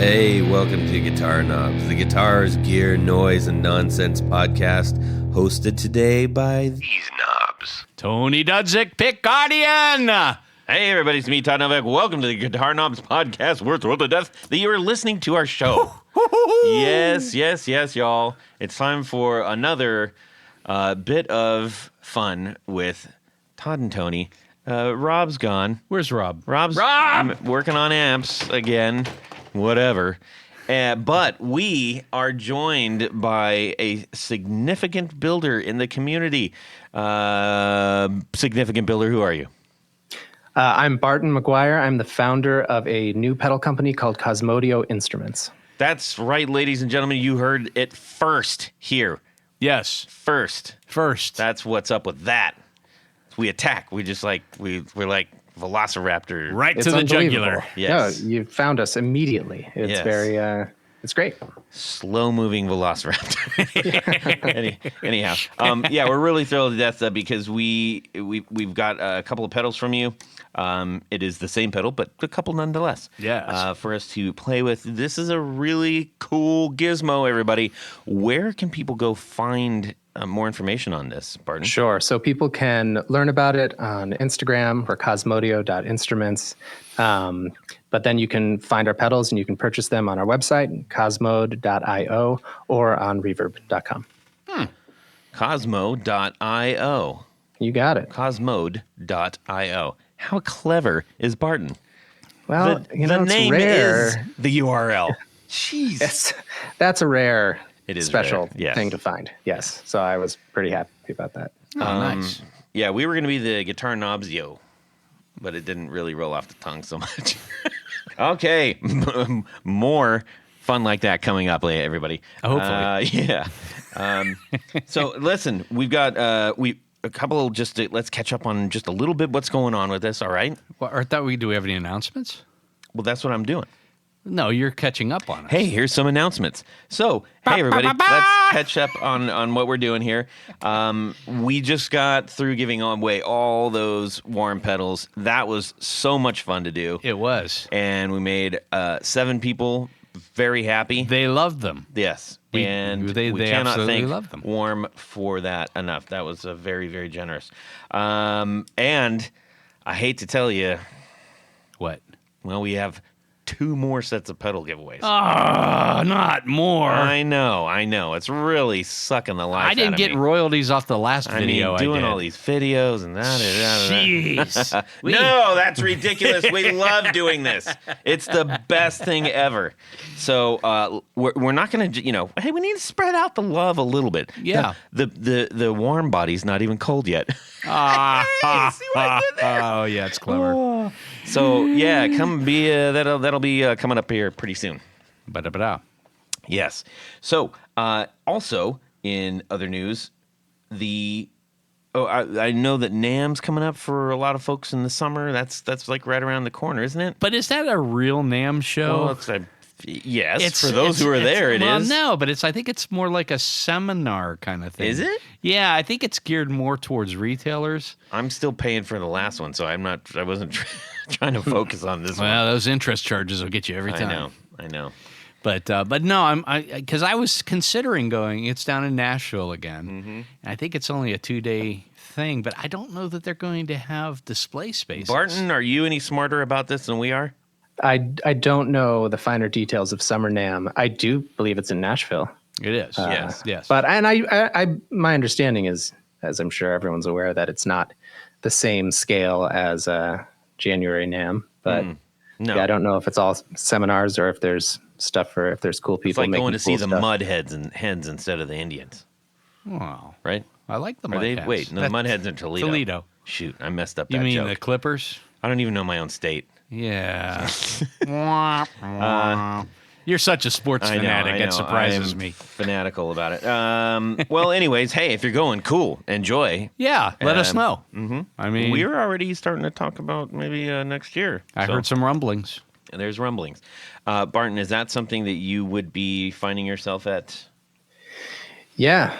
Hey, welcome to Guitar Knobs, the guitars, gear, noise, and nonsense podcast, hosted today by these knobs. Tony Dudzik, Pick Guardian! Hey everybody, it's me, Todd Novak. Welcome to the Guitar Knobs podcast. We're thrilled to death that you are listening to our show. Yes, y'all. It's time for another bit of fun with Todd and Tony. Rob's gone. Where's Rob? Rob's working on amps again, whatever. But we are joined by a significant builder in the community. Significant builder, who are you? I'm Barton McGuire. I'm the founder of a new pedal company called Cosmodio Instruments. That's right, ladies and gentlemen. You heard it first here. Yes. First. That's what's up with that. We attack. We just we're like Velociraptor. Right to the jugular. Yes. No, you found us immediately. It's very, it's great. Slow-moving Velociraptor. Anyhow, we're really thrilled to death because we've got a couple of pedals from you. It is the same pedal, but a couple nonetheless. Yes. For us to play with. This is a really cool gizmo, everybody. Where can people go find more information on this, Barton? Sure. So people can learn about it on Instagram or cosmodio.instruments. But then you can find our pedals and you can purchase them on our website, cosmode.io, or on reverb.com. Cosmo.io. You got it. Cosmode.io. How clever is Barton? Well, the it's name rare. is the URL. Jeez. That's a rare, special rare. Yes. thing to find. Yes. So I was pretty happy about that. Oh, nice. Yeah, we were going to be the Guitar Knobs Yo, but it didn't really roll off the tongue so much. Okay, more fun like that coming up, everybody. Hopefully. So listen, we've got a couple. Let's catch up on just a little bit what's going on with this. All right. Well, I thought do we have any announcements? Well, that's what I'm doing. No, you're catching up on us. Hey, here's some announcements. So, hey, everybody, let's catch up on what we're doing here. We just got through giving away all those warm pedals. That was so much fun to do. It was. And we made 7 people very happy. They loved them. Yes. They cannot absolutely thank loved them. Warm for that enough. That was very, very generous. And I hate to tell you, What? well, we have 2 more sets of pedal giveaways. Not more. I know. It's really sucking the life out of me. I didn't get royalties off the last video doing I did. all these videos and that. Jeez. No, that's ridiculous. We love doing this. It's the best thing ever. So we're not going to, hey, we need to spread out the love a little bit. Yeah. The warm body's not even cold yet. See what I did there? Oh, yeah, it's clever. So, yeah, come be that'll be coming up here pretty soon. Ba-da-ba-da. Yes. So, also in other news, I know that NAMM's coming up for a lot of folks in the summer. That's like right around the corner, isn't it? But is that a real NAMM show? Well, yes. For those who are there, it is. No, but I think it's more like a seminar kind of thing. Is it? Yeah, I think it's geared more towards retailers. I'm still paying for the last one, so I wasn't trying to focus on this one. Well, those interest charges will get you every time. I know. But no, because I was considering going. It's down in Nashville again. Mm-hmm. And I think it's only a 2-day thing, but I don't know that they're going to have display spaces. Barton, are you any smarter about this than we are? I don't know the finer details of Summer NAMM. I do believe it's in Nashville. It is. Yes. But I my understanding is, as I'm sure everyone's aware, that it's not the same scale as January NAMM. But no. Yeah, I don't know if it's all seminars or if there's stuff if there's cool people. It's like going to see the stuff. Mudheads and hens instead of the Indians. Wow. Right? I like the Mudheads. Wait, no, the Mudheads are Toledo. Toledo. Shoot, I messed up that joke. You mean joke. the Clippers? I don't even know my own state. Yeah. You're such a sports fanatic. It surprises me. Fanatical about it. Well, anyways, hey, if you're going, cool, enjoy. Yeah, let us know. Mm-hmm. I mean, we were already starting to talk about maybe next year. I heard some rumblings. And there's rumblings. Barton, is that something that you would be finding yourself at? Yeah,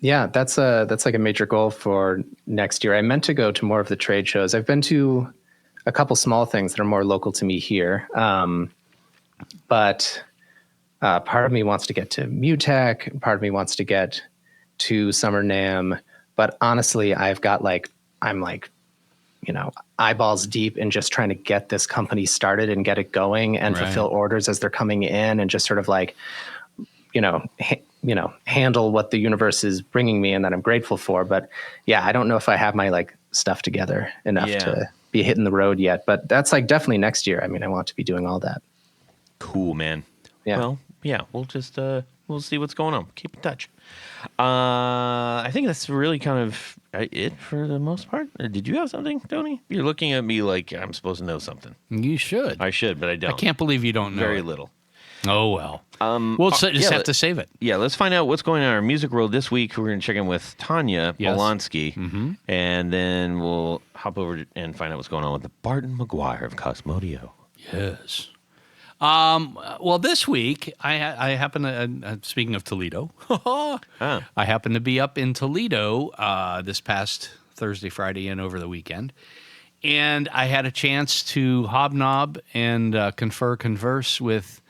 that's like a major goal for next year. I meant to go to more of the trade shows. I've been to a couple small things that are more local to me here. But part of me wants to get to Mutech. Part of me wants to get to Summer NAMM. But honestly, I'm eyeballs deep in just trying to get this company started and get it going and fulfill orders as they're coming in and just sort of like, handle what the universe is bringing me and that I'm grateful for. But yeah, I don't know if I have my like stuff together enough to be hitting the road yet, but that's like definitely next year. I mean, I want to be doing all that. Cool, man. Yeah. Well, yeah, we'll just, we'll see what's going on. Keep in touch. I think that's really kind of it for the most part. Did you have something, Tony? You're looking at me like I'm supposed to know something. You should. I should, but I don't. I can't believe you don't know. Very it. little. Oh, well. We'll just have to save it. Yeah, let's find out what's going on in our music world this week. We're going to check in with Tanya Polonsky, and then we'll hop over and find out what's going on with the Barton McGuire of Cosmodio. Yes. Well, this week, I happen to, speaking of Toledo, I happen to be up in Toledo this past Thursday, Friday, and over the weekend. And I had a chance to hobnob and converse with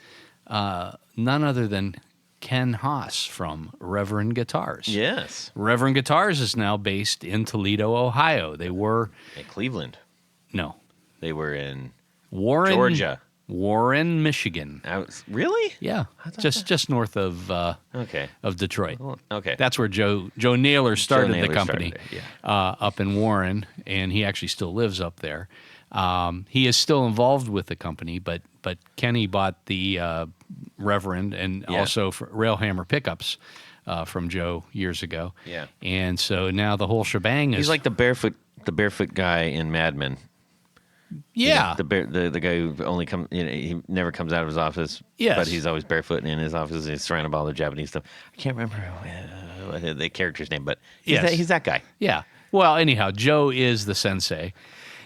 none other than Ken Haas from Reverend Guitars. Yes. Reverend Guitars is now based in Toledo, Ohio. They were... In Cleveland. No. They were in Warren, Georgia. Warren, Michigan. Really? Yeah, just north of of Detroit. Okay, that's where Joe Naylor started the company up in Warren, and he actually still lives up there. He is still involved with the company, but Kenny bought the Reverend and also Railhammer pickups from Joe years ago. Yeah, and so now the whole shebang is. He's like the barefoot guy in Mad Men. Yeah, the guy who only he never comes out of his office. Yes, but he's always barefoot in his office. And he's surrounded by all the Japanese stuff. I can't remember the character's name, but he's that guy. Yeah. Well, anyhow, Joe is the sensei,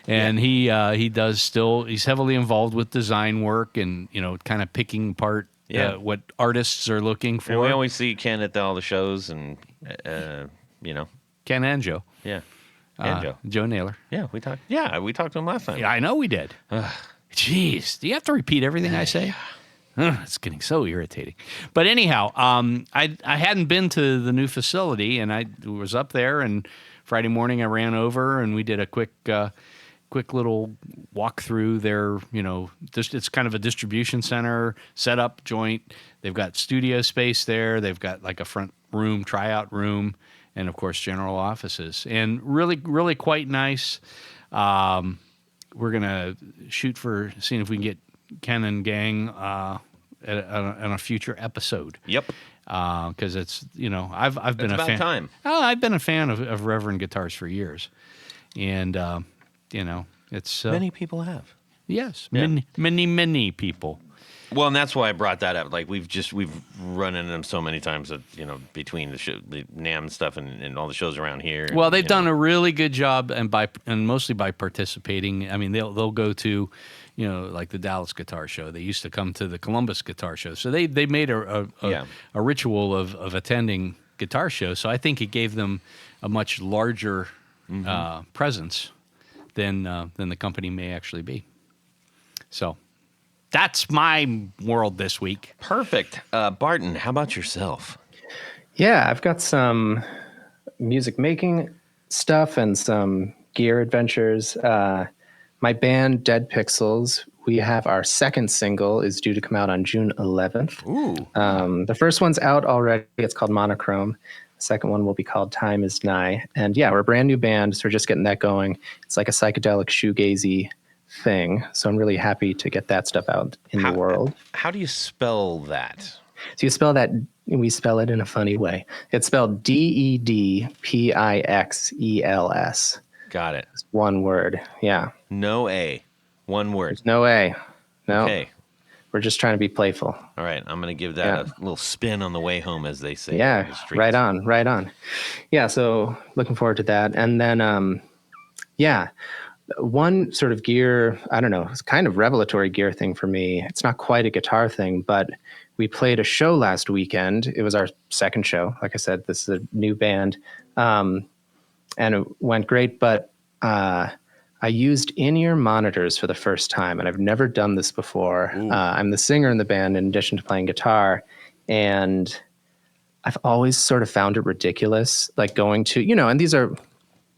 and he does still. He's heavily involved with design work and kind of picking apart what artists are looking for. And we always see Ken at all the shows, and Ken and Joe. Yeah. Joe Naylor. Yeah, we talked. Yeah, we talked to him last time. Yeah, I know we did. Jeez, do you have to repeat everything I say? It's getting so irritating. But anyhow, I hadn't been to the new facility, and I was up there. And Friday morning, I ran over, and we did a quick little walk through their. It's kind of a distribution center setup joint. They've got studio space there. They've got like a front room, tryout room. And, of course, general offices. And really, really quite nice. We're going to shoot for seeing if we can get Ken and gang on a future episode. Yep. Because it's, I've been a fan. Time. I've been a fan of Reverend Guitars for years. And, it's... many people have. Yes. Yeah. Many people. Well, and that's why I brought that up. Like we've run into them so many times that between the NAMM stuff and all the shows around here. Well, they've done a really good job, and mostly by participating. I mean, they'll go to, like the Dallas Guitar Show. They used to come to the Columbus Guitar Show, so they made a ritual of attending guitar shows. So I think it gave them a much larger presence than the company may actually be. So. That's my world this week. Perfect. Barton, how about yourself? Yeah, I've got some music making stuff and some gear adventures. My band, Dead Pixels, we have our second single is due to come out on June 11th. Ooh. The first one's out already. It's called Monochrome. The second one will be called Time Is Nigh. And yeah, we're a brand new band, so we're just getting that going. It's like a psychedelic shoegazy thing, so I'm really happy to get that stuff out in the world. How do you spell that? So you spell that, we spell it in a funny way. It's spelled DEDPIXELS. Got it. It's one word. Yeah. No A. One word. There's no A. No. Okay. We're just trying to be playful. All right. I'm going to give that a little spin on the way home, as they say. Yeah. Right on. Yeah. So looking forward to that. And then, one sort of gear, I don't know, it's kind of revelatory gear thing for me. It's not quite a guitar thing, but we played a show last weekend. It was our second show. Like I said, this is a new band. And it went great, but I I used in-ear monitors for the first time, and I've never done this before. I'm the singer in the band in addition to playing guitar, and I've always sort of found it ridiculous, like going to, and these are,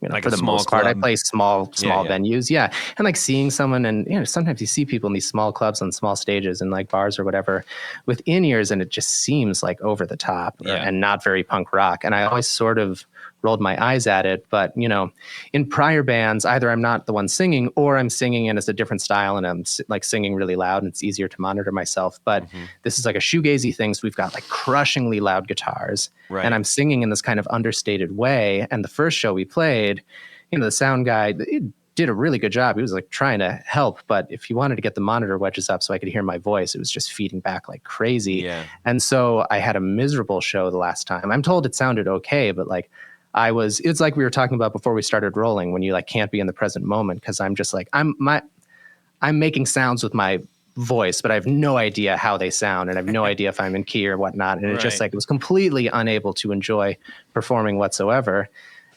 Like for a the small most part, I club. play small Yeah. venues. Yeah. And like seeing someone, and, sometimes you see people in these small clubs on small stages and like bars or whatever with in-ears, and it just seems like over the top and not very punk rock. And I always sort of rolled my eyes at it. But, in prior bands, either I'm not the one singing or I'm singing and it's a different style and I'm like singing really loud and it's easier to monitor myself. But this is like a shoegazy thing. So we've got like crushingly loud guitars and I'm singing in this kind of understated way. And the first show we played, the sound guy did a really good job. He was like trying to help, but if he wanted to get the monitor wedges up so I could hear my voice, it was just feeding back like crazy. Yeah. And so I had a miserable show the last time. I'm told it sounded okay, but like it's like we were talking about before we started rolling, when you like can't be in the present moment, because I'm just like I'm making sounds with my voice, but I have no idea how they sound, and I have no idea if I'm in key or whatnot. And it's just like it was completely unable to enjoy performing whatsoever.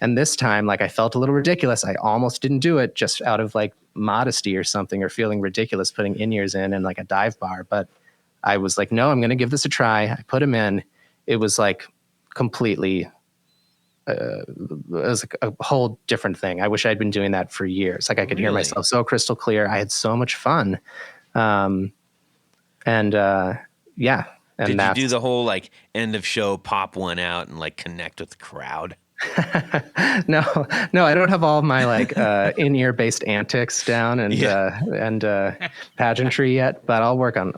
And this time, like, I felt a little ridiculous. I almost didn't do it just out of like modesty or something, or feeling ridiculous putting in-ears in and like a dive bar. But I was like, no, I'm going to give this a try. I put them in. It was like completely it was like a whole different thing. I wish I'd been doing that for years. Like I could hear myself so crystal clear. I had so much fun. And Did you do the whole like end of show pop one out and like connect with the crowd? No, I don't have all my like in-ear based antics down and pageantry yet, but I'll work on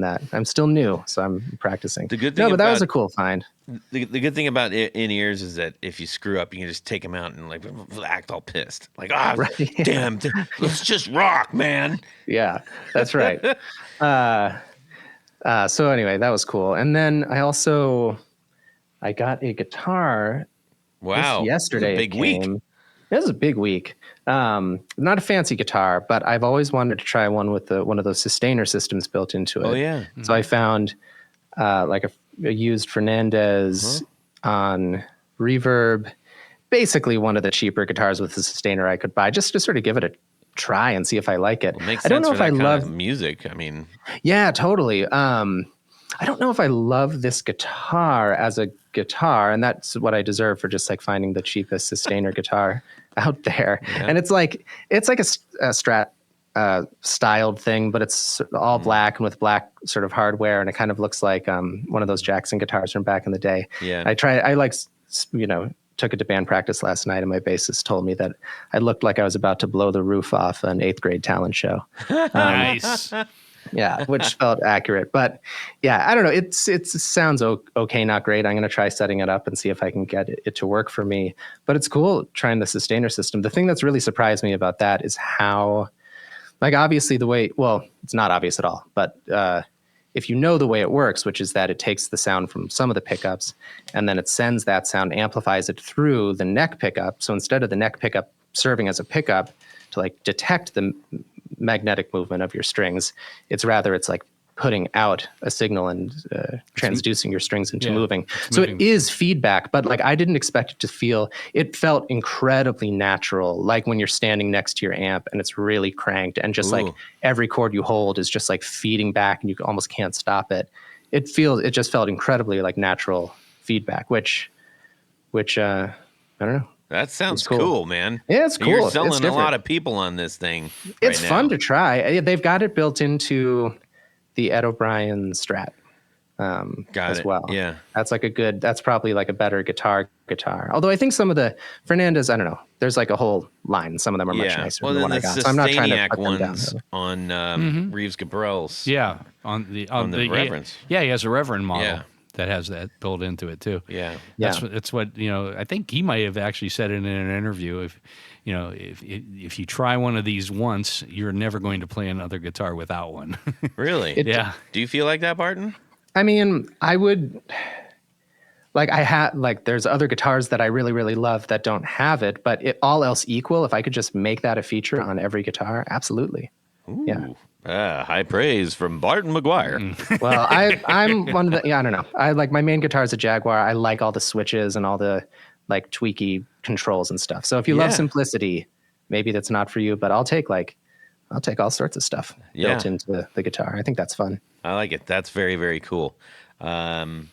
that. I'm still new, so I'm practicing. The good thing but that was a cool find. The good thing about in-ears is that if you screw up, you can just take them out and like act all pissed. Like, damn, let's just rock, man. Yeah, that's right. So anyway, that was cool. And then I got a guitar. Wow. Yesterday. Big week. It was a big week. Not a fancy guitar, but I've always wanted to try one with one of those sustainer systems built into it. Oh, yeah. Mm-hmm. So I found like a used Fernandez on reverb, basically one of the cheaper guitars with a sustainer I could buy, just to sort of give it a try and see if I like it. Well, it makes I don't sense know for if that I kind love of music. I mean, yeah, totally. I don't know if I love this guitar as a guitar, and that's what I deserve for just like finding the cheapest sustainer guitar out there. Yeah. And it's like a Strat styled thing, but it's all black and with black sort of hardware, and it kind of looks like one of those Jackson guitars from back in the day. Yeah. Took it to band practice last night, and my bassist told me that I looked like I was about to blow the roof off an 8th grade talent show. Nice. Yeah, which felt accurate. But yeah, I don't know. It sounds okay, not great. I'm going to try setting it up and see if I can get it to work for me. But it's cool trying the sustainer system. The thing that's really surprised me about that is how, like, obviously it's not obvious at all. But if you know the way it works, which is that it takes the sound from some of the pickups and then it sends that sound, amplifies it through the neck pickup. So instead of the neck pickup serving as a pickup to like detect the magnetic movement of your strings, it's like putting out a signal and transducing your strings into moving. So it is feedback, but like I didn't expect it to feel, it felt incredibly natural, like when you're standing next to your amp and it's really cranked and just like every chord you hold is just like feeding back and you almost can't stop it. It just felt incredibly like natural feedback, which I don't know. That sounds cool, man. Yeah, it's cool. You're selling a lot of people on this thing. It's right fun now. to try. They've got it built into the Ed O'Brien Strat as well. Yeah. That's probably like a better guitar. Although I think some of the Fernandez, I don't know, there's like a whole line. Some of them are much nicer than the one I got. So I'm not trying to put them down. On Reeves Gabrel's. Yeah. On the Reverence. He has a Reverend model. That has that built into it too. Yeah, that's what I think he might have actually said it in an interview. If you try one of these once, you're never going to play another guitar without one. Really? Yeah. Do you feel like that, Barton? I mean, I would. Like there's other guitars that I really, really love that don't have it, but all else equal, if I could just make that a feature on every guitar, absolutely. Ooh. Yeah. High praise from Barton McGuire. Well, I'm one of the, I don't know. I like my main guitar is a Jaguar. I like all the switches and all the like tweaky controls and stuff. So if you love simplicity, maybe that's not for you, but I'll take all sorts of stuff built into the guitar. I think that's fun. I like it. That's very, very cool. What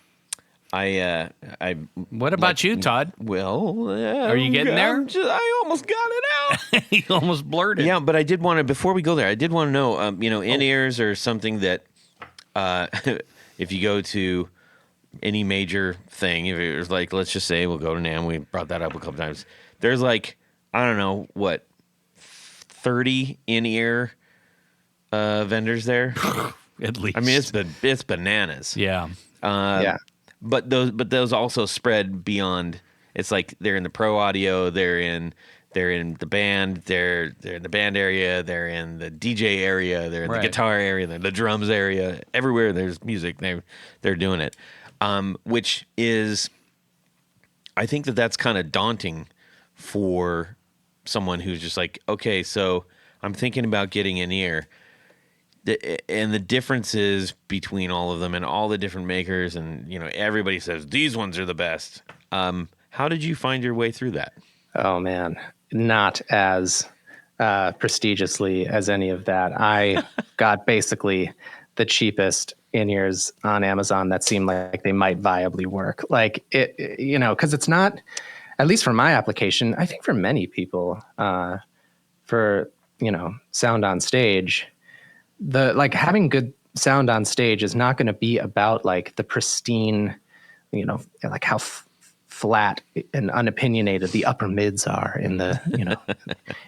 about you, Todd? Well, are you getting there? I almost got it out. You almost blurted. Yeah, but I did want to, before we go there, I did want to know, in-ears are something that, if you go to any major thing, if it was like, let's just say we'll go to NAMM, we brought that up a couple times. There's like, I don't know, 30 in-ear vendors there. At least. I mean, it's bananas. Yeah. But those also spread beyond. It's like they're in the pro audio, they're in the band, they're in the band area, they're in the DJ area, they're in the guitar area, they're in the drums area. Everywhere there's music, they're doing it. Which is, I think that's kind of daunting for someone who's just like, okay, so I'm thinking about getting an ear. And the differences between all of them and all the different makers, and everybody says these ones are the best. How did you find your way through that? Oh man, not as prestigiously as any of that. I got basically the cheapest in-ears on Amazon that seemed like they might viably work. Like it, because it's not, at least for my application, I think for many people, for sound on stage. Having good sound on stage is not going to be about like the pristine, like how flat and unopinionated the upper mids are in the,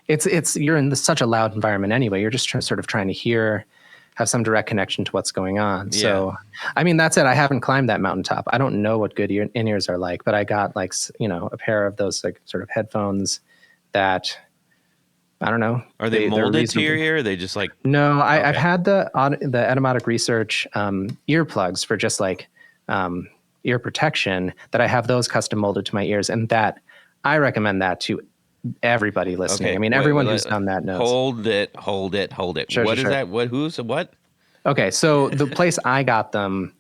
it's you're in such a loud environment anyway. You're just sort of trying to have some direct connection to what's going on. Yeah. So, I mean, that's it. I haven't climbed that mountaintop. I don't know what good in-ears are like, but I got a pair of those like sort of headphones that, I don't know. Are they molded to your ear? Or are they just like... No, I've had the Etymotic Research earplugs for just like ear protection, that I have those custom molded to my ears, and that I recommend that to everybody listening. Okay, I mean, everyone who's done that knows. Hold it. Sure, what is that? What? Okay, so the place I got them,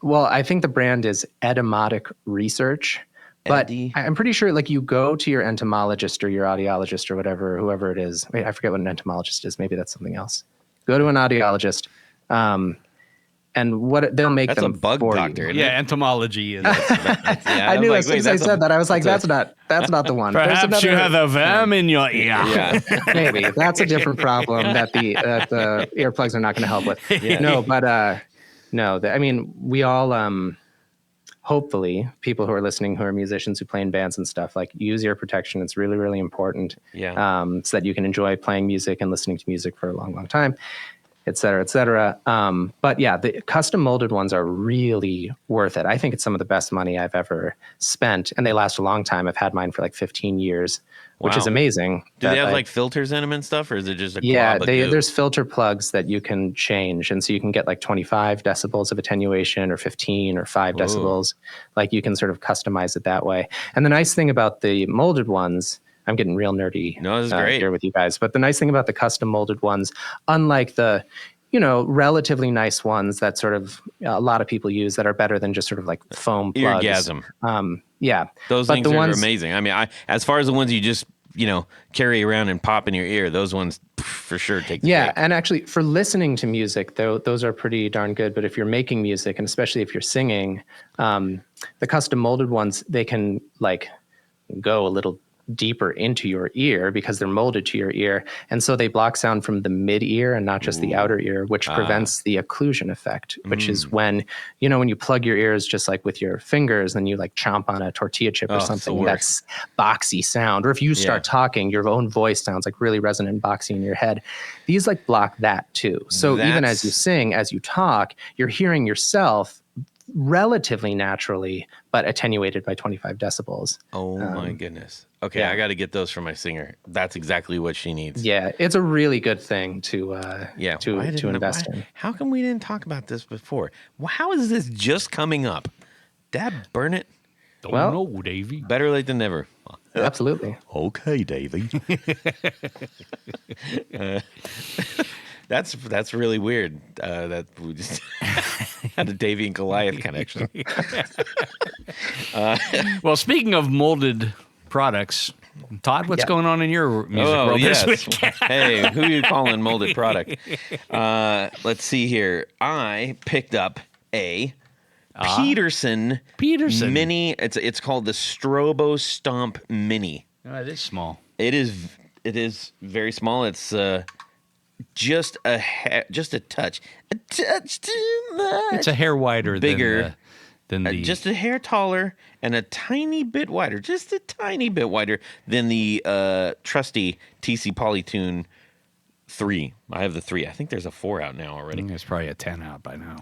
well, I think the brand is Etymotic Research. But I'm pretty sure, like, you go to your entomologist or your audiologist or whatever, whoever it is. Wait, I forget what an entomologist is. Maybe that's something else. Go to an audiologist, and what they'll make that's them a bug for doctor. You. Yeah, entomology is. I knew as soon as I said that, I was like, that's not the one. Perhaps you have a worm in your ear. Yeah. Maybe that's a different problem that the earplugs are not going to help with. Yeah. No, but I mean, we all. Hopefully, people who are listening who are musicians who play in bands and stuff, like, use ear protection. It's really, really important. Yeah. So that you can enjoy playing music and listening to music for a long, long time, et cetera, et cetera. But yeah, the custom molded ones are really worth it. I think it's some of the best money I've ever spent, and they last a long time. I've had mine for like 15 years, which is amazing. Do they have like filters in them and stuff, or is it just a glob of goo? There's filter plugs that you can change, and so you can get like 25 decibels of attenuation, or 15 or 5 decibels. Like, you can sort of customize it that way. And the nice thing about the molded ones, I'm getting real nerdy here with you guys, but the nice thing about the custom molded ones, unlike the relatively nice ones that sort of a lot of people use that are better than just sort of like foam plugs. Eargasm. Yeah. Those things are amazing. I mean, as far as the ones you just, carry around and pop in your ear, those ones for sure take the cake. And actually for listening to music, though, those are pretty darn good. But if you're making music, and especially if you're singing, the custom molded ones, they can like go a little deeper into your ear because they're molded to your ear, and so they block sound from the mid ear and not just the outer ear, which prevents the occlusion effect, which is when you plug your ears just like with your fingers and you like chomp on a tortilla chip or something, that's boxy sound, or if you start talking, your own voice sounds like really resonant and boxy in your head. These like block that too, so even as you sing, as you talk, you're hearing yourself relatively naturally, but attenuated by 25 decibels. Oh my goodness. Okay, I got to get those for my singer. That's exactly what she needs. Yeah, it's a really good thing to invest in. How come we didn't talk about this before? How is this just coming up? Dad, burn it. Don't know, Davey. Better late than never. Absolutely. Okay, Davey. That's really weird. That we just had a Davy and Goliath connection. Well, speaking of molded products, Todd, what's going on in your music world this week? Hey, who you calling molded product? Let's see here. I picked up a Peterson Mini. It's called the Strobo Stomp Mini. Oh, it is small. It is very small. It's just a touch too much. It's a hair wider, bigger than the just a hair taller and a tiny bit wider, just a tiny bit wider than the trusty TC Polytune 3. I have the 3. I think there's a 4 out now already. I think there's probably a 10 out by now.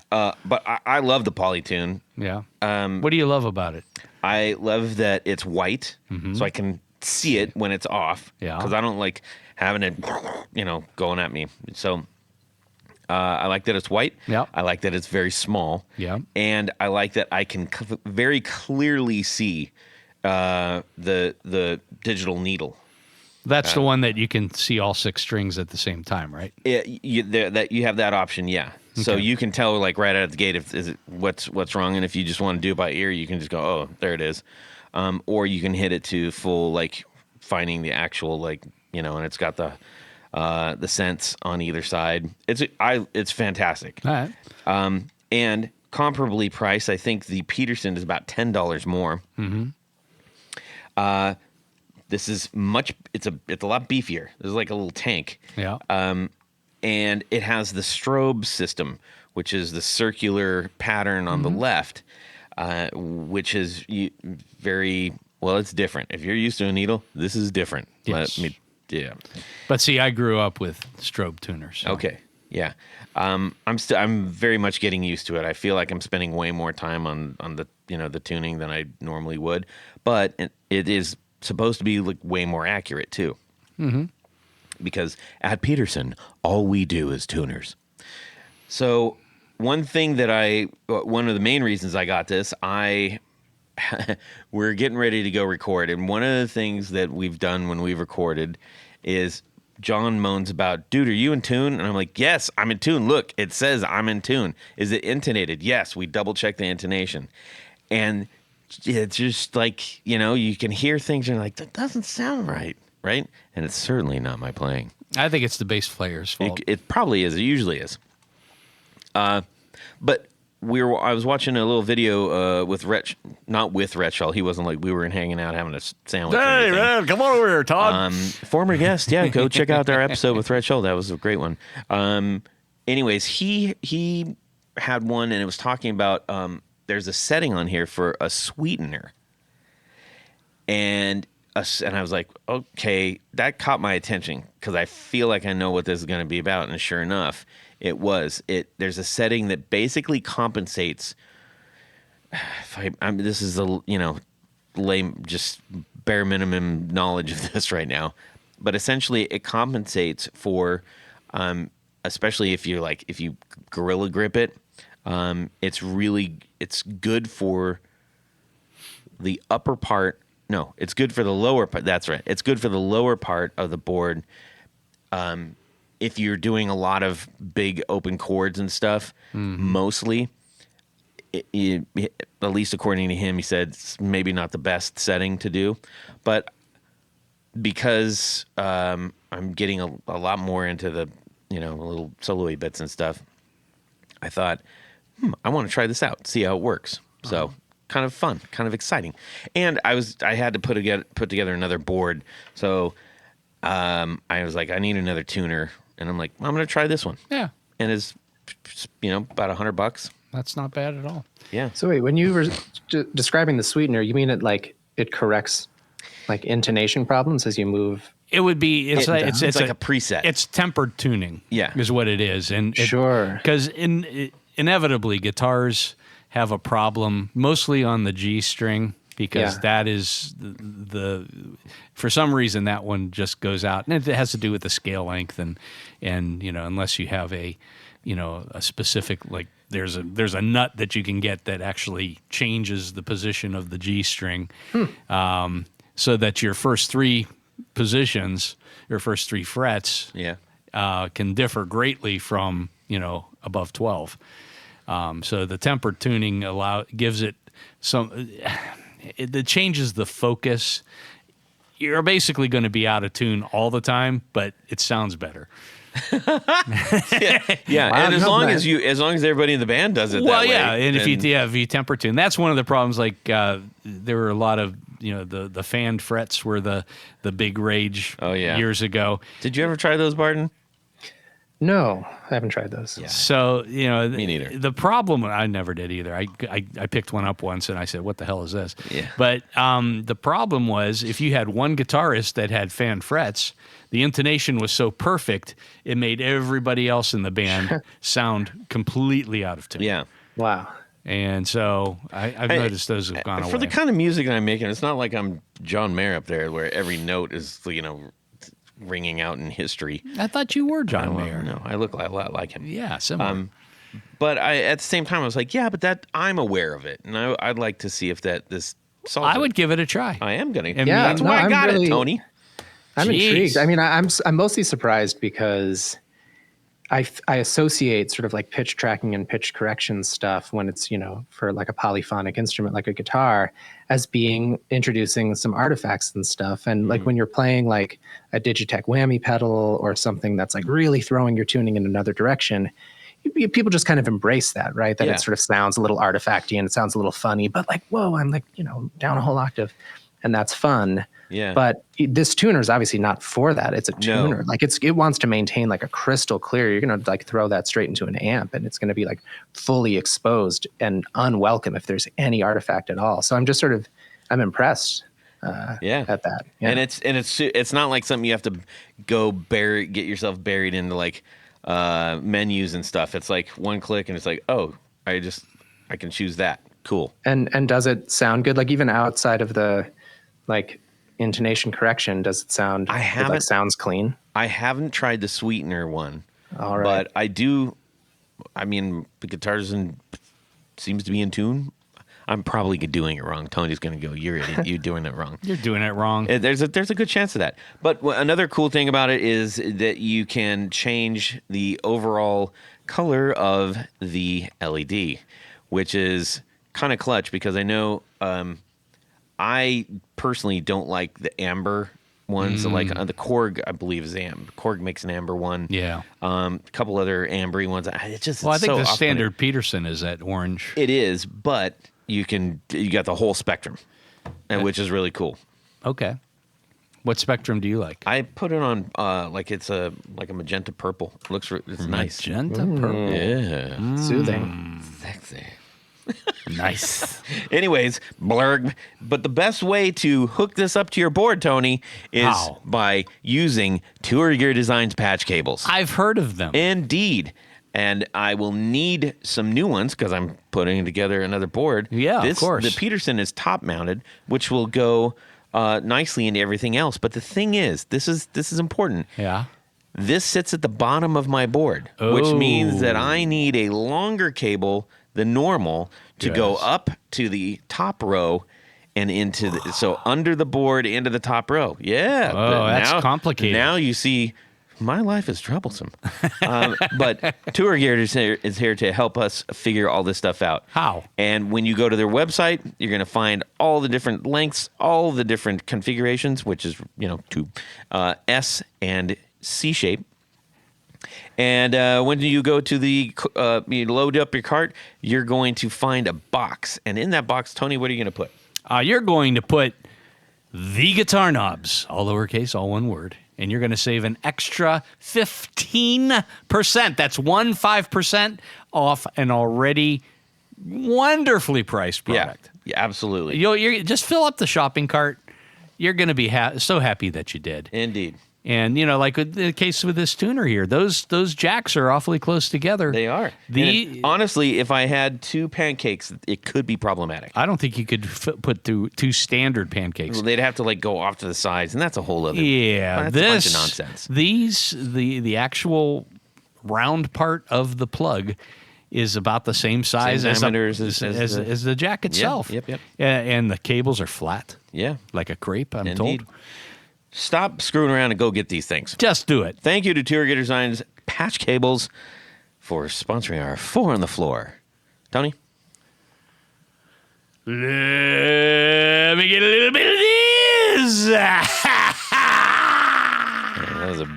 But I love the Polytune. Yeah. What do you love about it? I love that it's white, so I can see it when it's off. Yeah. Because I don't like having it, going at me. So I like that it's white. Yeah. I like that it's very small. Yeah. And I like that I can very clearly see the digital needle. That's the one that you can see all 6 strings at the same time, right? That you have that option, yeah. Okay. So you can tell like right out of the gate what's wrong, and if you just want to do it by ear, you can just go, oh, there it is, or you can hit it to full like finding the actual and it's got the cents on either side. It's fantastic. All right. And comparably priced, I think the Peterson is about $10 more. Mm-hmm. This is it's a lot beefier. There's like a little tank. Yeah. And it has the strobe system, which is the circular pattern on the left, which is it's different. If you're used to a needle, this is different. Yes. Yeah. But see, I grew up with strobe tuners. So. Okay. Yeah. I'm very much getting used to it. I feel like I'm spending way more time on the the tuning than I normally would, but it is supposed to be like way more accurate too. Mm-hmm. Because at Peterson, all we do is tuners. So one of the main reasons I got this, we're getting ready to go record. And one of the things that we've done when we've recorded is John moans about, dude, are you in tune? And I'm like, yes, I'm in tune. Look, it says I'm in tune. Is it intonated? Yes, we double check the intonation. And it's just like, you can hear things and you're like, that doesn't sound right. Right? And it's certainly not my playing. I think it's the bass player's fault. It probably is. It usually is. But I was watching a little video with not with Rhett Shaw. He wasn't like, we were hanging out having a sandwich. Hey, man, come on over here, Todd. Former guest. Yeah, go check out our episode with Rhett Shaw. That was a great one. Anyways, he had one and it was talking about there's a setting on here for a sweetener. And I was like, okay, that caught my attention because I feel like I know what this is going to be about. And sure enough, it was. There's a setting that basically compensates. This is lame, just bare minimum knowledge of this right now, but essentially it compensates for, especially if you gorilla grip it, it's good for the upper part. No, it's good for the lower part. That's right. It's good for the lower part of the board. If you're doing a lot of big open chords and stuff, mostly, at least according to him, he said it's maybe not the best setting to do. But because I'm getting a lot more into the little solo-y bits and stuff, I thought, I want to try this out, see how it works. So. Kind of fun, kind of exciting, and I had to put together another board, so I was like, I need another tuner, and I'm like, I'm gonna try this one. Yeah, and it's about $100. That's not bad at all. Yeah. So wait, when you were describing the sweetener, you mean it corrects like intonation problems as you move? It would be it's like a preset. It's tempered tuning. Yeah, is what it is, and sure, because inevitably guitars have a problem mostly on the G string because that is for some reason that one just goes out, and it has to do with the scale length and unless you have a specific, like there's a nut that you can get that actually changes the position of the G string, so that your first 3 positions, your first 3 frets can differ greatly from above 12. So the tempered tuning gives it some. It changes the focus. you're basically going to be out of tune all the time, but it sounds better. Yeah, Wow, and as no, long man. as long as everybody in the band does it Well, that way. yeah, and if then- you temper tune, that's one of the problems. Like there were a lot of the fanned frets were the big rage. Oh, yeah. Years ago. Did you ever try those, Barton? No, I haven't tried those. Yeah. So Me neither. The problem, I never did either. I picked one up once and I said, "What the hell is this?" Yeah. But the problem was if you had one guitarist that had fan frets, the intonation was so perfect it made everybody else in the band sound completely out of tune. Yeah. Wow. And so I've noticed those have gone For away. the kind of music that I'm making, it's not like I'm John Mayer up there, where every note is ringing out in history. I thought you were John Well, Mayer. No, I look a lot like him. Yeah, similar. But at the same time, I was like, yeah, but that I'm aware of it, and I'd like to see if this solves I it. would give it a try. I am gonna. And Yeah, that's no, why I I'm got really- it, Tony. I'm Jeez. intrigued. I mean, I'm mostly surprised because I associate sort of like pitch tracking and pitch correction stuff when it's, for like a polyphonic instrument like a guitar as being introducing some artifacts and stuff. And like when you're playing like a Digitech whammy pedal or something that's like really throwing your tuning in another direction, people just kind of embrace that, right? That Yeah. it sort of sounds a little artifacty and it sounds a little funny, but like, whoa, I'm like, down a whole octave. And that's fun. Yeah. But this tuner is obviously not for that. It's a No. tuner. Like it wants to maintain like a crystal clear. You're going to like throw that straight into an amp and it's going to be like fully exposed and unwelcome if there's any artifact at all. So I'm just I'm impressed Yeah. at that. Yeah. And it's not like something you have to go get yourself buried into like menus and stuff. It's like one click and it's like, oh, I can choose that. Cool. And does it sound good? Like even outside of the like intonation correction, does it sound? I it, haven't- like sounds clean. I haven't tried the sweetener one, All right. but I do. I mean, the guitar seems to be in tune. I'm probably doing it wrong. Tony's going to go, "You're idiot. You're doing it wrong." You're doing it wrong. There's a good chance of that. But another cool thing about it is that you can change the overall color of the LED, which is kind of clutch because I know I personally don't like the amber ones. So like the Korg, I believe is amber. Korg makes an amber one. Yeah. A couple other ambery ones. It's just Well, I it's think so the off-putting. standard Peterson is that orange. It is, but you got the whole spectrum, which is really cool. Okay. What spectrum do you like? I put it on like it's a magenta purple. It's nice. Magenta purple. Yeah, Soothing. sexy. Nice. Anyways, blurg. But the best way to hook this up to your board, Tony, is How? by using Tour Gear Designs patch cables. I've heard of them. Indeed. And I will need some new ones because I'm putting together another board. Yeah, of course. The Peterson is top mounted, which will go nicely into everything else. But the thing is, this is important. Yeah. This sits at the bottom of my board, which means that I need a longer cable than normal to go Yes. up to the top row and into so under the board into the top row. Yeah. Oh, but that's complicated. Now you see my life is troublesome. But Tour Gear is here to help us figure all this stuff out. How? And when you go to their website, you're going to find all the different lengths, all the different configurations, which is, to S and C shape. And when you go to you load up your cart, you're going to find a box. And in that box, Tony, what are you going to put? You're going to put the guitar knobs, all lowercase, all one word, and you're going to save an extra 15%. That's 15% off an already wonderfully priced product. Yeah, absolutely. You're just fill up the shopping cart. You're going to be so happy that you did. Indeed. And like with the case with this tuner here, those jacks are awfully close together. They are. Honestly, if I had two pancakes, it could be problematic. I don't think you could put through two standard pancakes. They'd have to go off to the sides, and that's a whole other. Yeah, that's a bunch of nonsense. The actual round part of the plug is about the same size Same as diameters as the jack itself. Yep. And the cables are flat, Yeah. like a crepe. I'm Indeed. told. Stop screwing around and go get these things. Just do it. Thank you to Tour Gear Designs Patch Cables for sponsoring our 4 on the Floor. Tony? Let me get a little bit of this.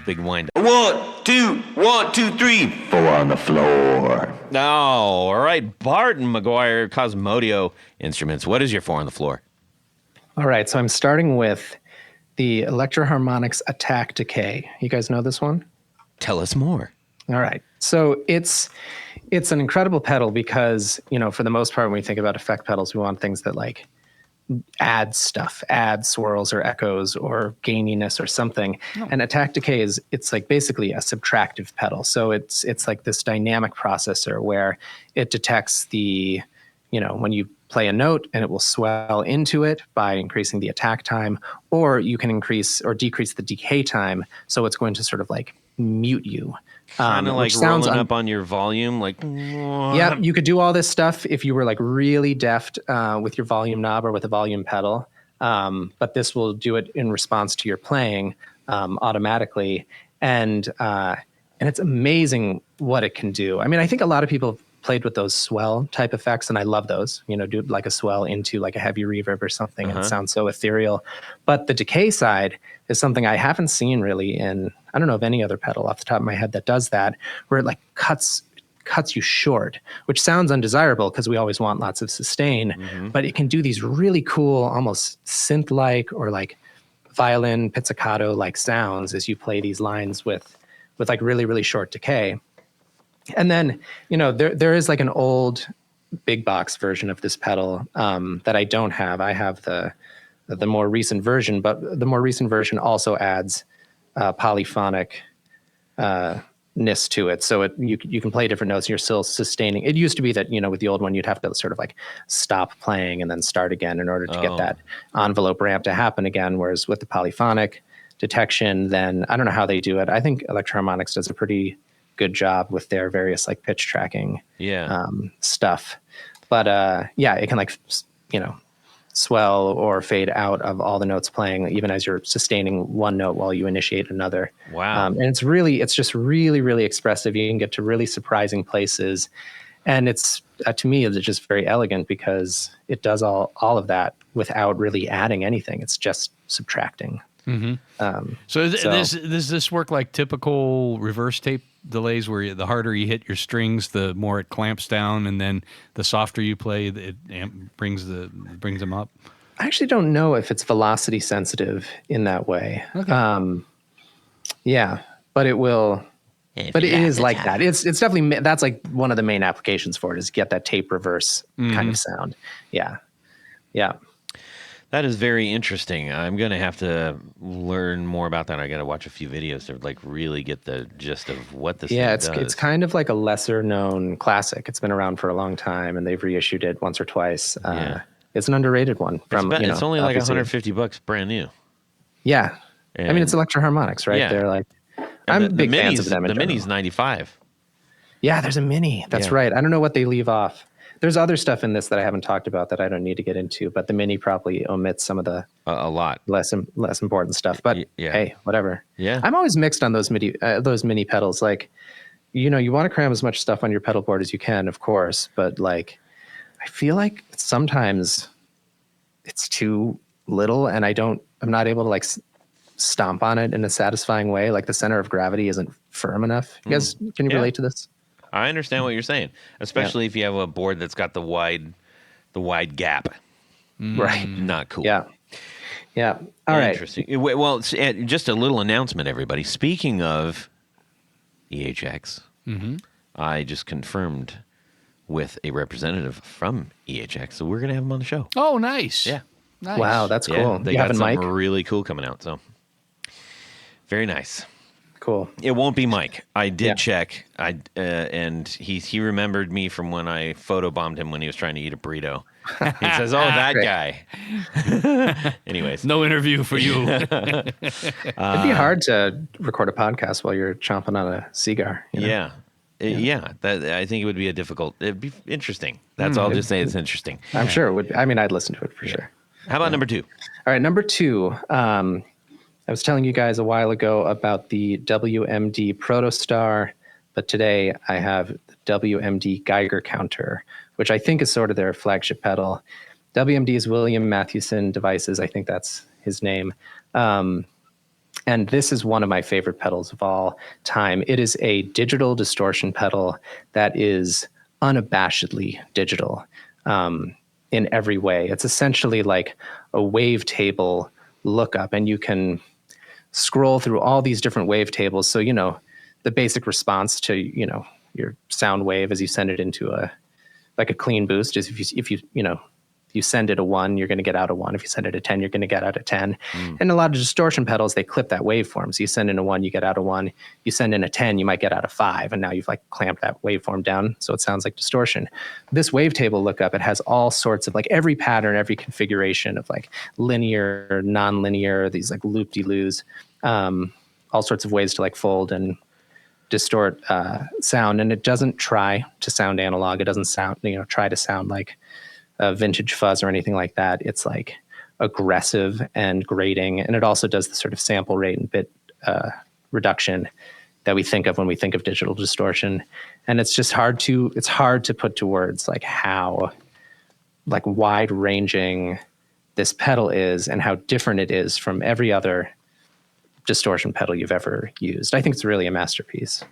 big wind. 1, 2, 1, 2, 3. 4 on the floor. No, all right. Barton McGuire, Cosmodio Instruments. What is your 4 on the floor? All right, so I'm starting with the Electroharmonics Attack Decay. You guys know this one? Tell us more. All right. So it's an incredible pedal because, for the most part, when we think about effect pedals, we want things that like add stuff, add swirls or echoes or gaininess or something. Oh. And Attack Decay it's like basically a subtractive pedal. So it's like this dynamic processor where it detects the, when you play a note and it will swell into it by increasing the attack time, or you can increase or decrease the decay time. So it's going to sort of like mute you. Kind of like rolling up on your volume, like. Yeah, you could do all this stuff if you were like really deft with your volume knob or with a volume pedal. But this will do it in response to your playing automatically, and it's amazing what it can do. I mean, I think a lot of people have played with those swell type effects, and I love those. Do like a swell into like a heavy reverb or something, and it sounds so ethereal. But the decay side is something I haven't seen really in, I don't know of any other pedal off the top of my head that does that, where it like cuts you short, which sounds undesirable because we always want lots of sustain, but it can do these really cool, almost synth-like or like violin pizzicato-like sounds as you play these lines with like really, really short decay. And then, there is like an old big box version of this pedal that I don't have. I have the more recent version, but the more recent version also adds polyphonic ness to it. So you can play different notes and you're still sustaining. It used to be that, with the old one, you'd have to sort of like stop playing and then start again in order to get that envelope ramp to happen again. Whereas with the polyphonic detection, then I don't know how they do it. I think Electroharmonics does a pretty good job with their various like pitch tracking stuff. But it can like, swell or fade out of all the notes playing, even as you're sustaining one note while you initiate another. Wow. And it's just really, really expressive. You can get to really surprising places. And it's, to me, it's just very elegant because it does all of that without really adding anything. It's just subtracting. Mm-hmm. Does this work like typical reverse tape delays, where the harder you hit your strings, the more it clamps down, and then the softer you play, it brings them up? I actually don't know if it's velocity sensitive in that way. Okay. But it will. But it is like that. It's definitely, that's like one of the main applications for it, is get that tape reverse kind of sound. Yeah. That is very interesting. I'm going to have to learn more about that. I got to watch a few videos to like really get the gist of what this thing does. It's kind of like a lesser known classic. It's been around for a long time and they've reissued it once or twice. It's an underrated one. It's only like $150 brand new. Yeah. And I mean, it's Electroharmonics, right? Yeah. They're like, I'm big fans of them. The Mini's $95. Yeah, there's a Mini. That's right. I don't know what they leave off. There's other stuff in this that I haven't talked about that I don't need to get into, but the Mini probably omits some of the a lot less important stuff. But hey, whatever. Yeah, I'm always mixed on those mini pedals. Like, you want to cram as much stuff on your pedal board as you can, of course, but like, I feel like sometimes it's too little, and I'm not able to like stomp on it in a satisfying way. Like the center of gravity isn't firm enough. You guys, can you relate to this? I understand what you're saying, especially if you have a board that's got the wide gap. Right. Not cool. Yeah. All right. Interesting. Well, just a little announcement, everybody. Speaking of EHX, I just confirmed with a representative from EHX, so we're going to have him on the show. Oh, nice. Yeah. Nice. Wow, that's cool. Yeah, they got something really cool coming out, so very nice. Cool. It won't be Mike. I did check. And he remembered me from when I photobombed him when he was trying to eat a burrito. He says, "Oh, that guy." Anyways, no interview for you. It'd be hard to record a podcast while you're chomping on a cigar. Yeah. I think it would be it'd be interesting. That's all I'll just say. It's interesting. I'm sure it would. I mean, I'd listen to it for sure. How about number 2? All right, number 2. I was telling you guys a while ago about the WMD Protostar, but today I have the WMD Geiger Counter, which I think is sort of their flagship pedal. WMD is William Mathewson Devices. I think that's his name. And this is one of my favorite pedals of all time. It is a digital distortion pedal that is unabashedly digital in every way. It's essentially like a wavetable lookup, and you can scroll through all these different wavetables. So, the basic response to, your sound wave as you send it into a clean boost is if you send it a 1, you're going to get out a 1. If you send it a 10, you're going to get out a 10. And a lot of distortion pedals, they clip that waveform. So you send in a 1, you get out a 1. You send in a 10, you might get out a 5. And now you've clamped that waveform down, so it sounds like distortion. This wavetable lookup, it has all sorts of every pattern, every configuration of linear, non-linear, these loop-de-loos, all sorts of ways to fold and distort sound. And it doesn't try to sound analog. It doesn't try to sound like a vintage fuzz or anything like that. It's aggressive and grating, and it also does the sort of sample rate and bit reduction that we think of when we think of digital distortion. And it's just hard to put to words how wide ranging this pedal is and how different it is from every other distortion pedal you've ever used. I think it's really a masterpiece.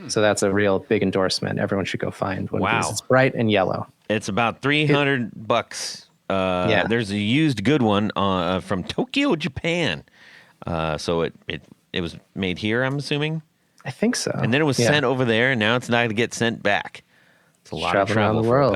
So that's a real big endorsement. Everyone should go find one of these. It's bright and yellow. It's about $300. Yeah. There's a used good one from Tokyo, Japan. So it was made here, I'm assuming. I think so. And then it was sent over there, and now it's not to get sent back. It's a lot of Traveling travel around the for a world.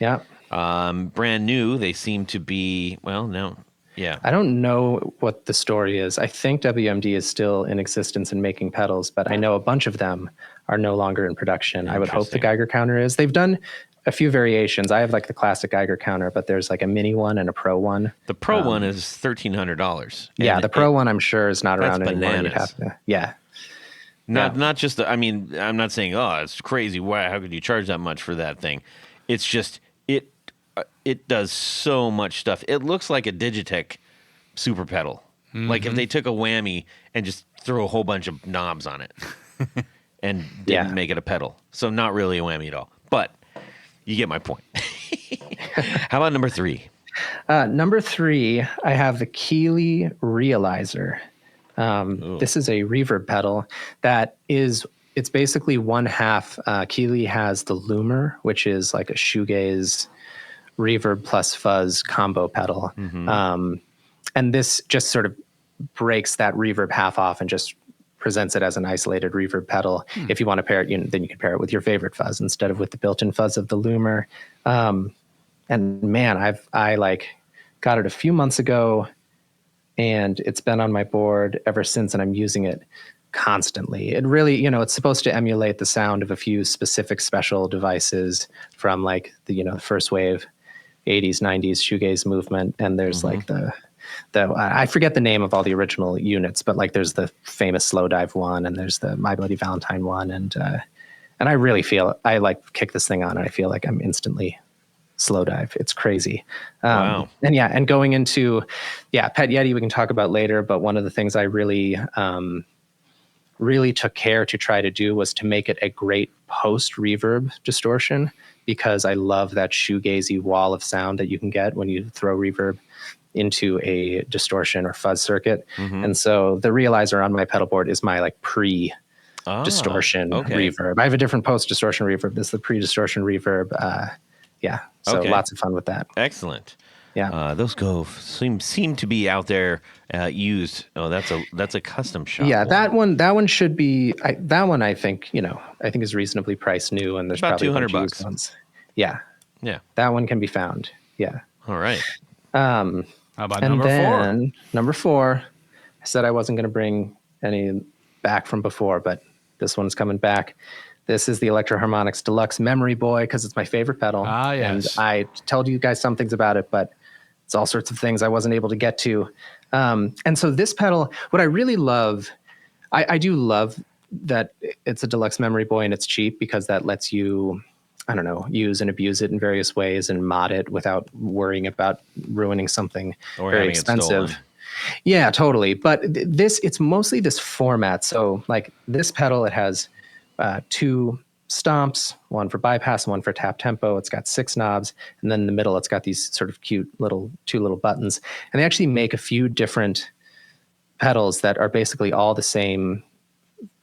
pedal. Yeah. Brand new. They seem to be, no. Yeah. I don't know what the story is. I think WMD is still in existence and making pedals, but I know a bunch of them are no longer in production. I would hope the Geiger counter is. They've done a few variations. I have the classic Geiger counter, but there's a mini one and a pro one. The pro one is $1,300. Yeah, the pro one I'm sure is not around anymore. Bananas. You'd have to, yeah. Not just, I'm not saying, it's crazy. Why? How could you charge that much for that thing? It's just, it does so much stuff. It looks like a Digitech super pedal. Mm-hmm. If they took a whammy and just threw a whole bunch of knobs on it and didn't make it a pedal. So not really a whammy at all. But you get my point. How about number 3? Number 3, I have the Keeley Realizer. This is a reverb pedal that it's basically one half. Keeley has the Loomer, which is a shoegaze reverb plus fuzz combo pedal. Mm-hmm. And this just sort of breaks that reverb half off and just presents it as an isolated reverb pedal. If you want to pair it, then you can pair it with your favorite fuzz instead of with the built-in fuzz of the Loomer. And man, I got it a few months ago, and it's been on my board ever since, and I'm using it constantly. It really, it's supposed to emulate the sound of a few specific special devices from the first wave 80s, 90s shoegaze movement. And there's the I forget the name of all the original units, but there's the famous Slow Dive one, and there's the My Bloody Valentine one. And I really feel, I kick this thing on and I feel like I'm instantly Slow Dive. It's crazy. Wow. And going into, Pet Yeti, we can talk about later, but one of the things I really took care to try to do was to make it a great post reverb distortion, because I love that shoegazy wall of sound that you can get when you throw reverb into a distortion or fuzz circuit. Mm-hmm. And so the realizer on my pedal board is my pre distortion reverb. I have a different post distortion reverb. This is the pre-distortion reverb. So lots of fun with that. Excellent. Yeah. Those seem to be out there used. Oh, that's a custom shop. Yeah, that one should be. That one I think is reasonably priced new, and there's about probably $200. Ones. Yeah. Yeah. That one can be found. Yeah. All right. How about and number 4? then, number 4, I said I wasn't going to bring any back from before, but this one's coming back. This is the Electro Harmonix Deluxe Memory Boy, because it's my favorite pedal. Ah, yes. And I told you guys some things about it, but it's all sorts of things I wasn't able to get to. And so this pedal, what I really love, I do love that it's a Deluxe Memory Boy and it's cheap, because that lets you, use and abuse it in various ways and mod it without worrying about ruining something or very having expensive. It stolen. Yeah, totally. But it's mostly this format. So this pedal, it has 2 stomps, one for bypass, one for tap tempo. It's got 6 knobs, and then in the middle, it's got these sort of cute 2 little buttons. And they actually make a few different pedals that are basically all the same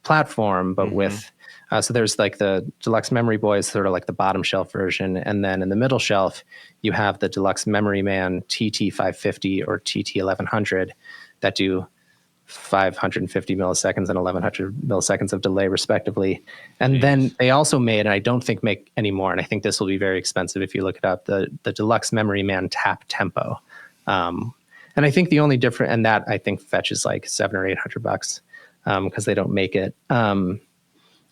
platform, but with so there's like the Deluxe Memory Boy is sort of like the bottom shelf version, and then in the middle shelf you have the Deluxe Memory Man TT550 or TT1100 that do 550 milliseconds and 1100 milliseconds of delay respectively. And then they also made, and I don't think make anymore, and I think this will be very expensive if you look it up, the Deluxe Memory Man Tap Tempo. And I think the only different, and that I think fetches like $700 or $800 because they don't make it.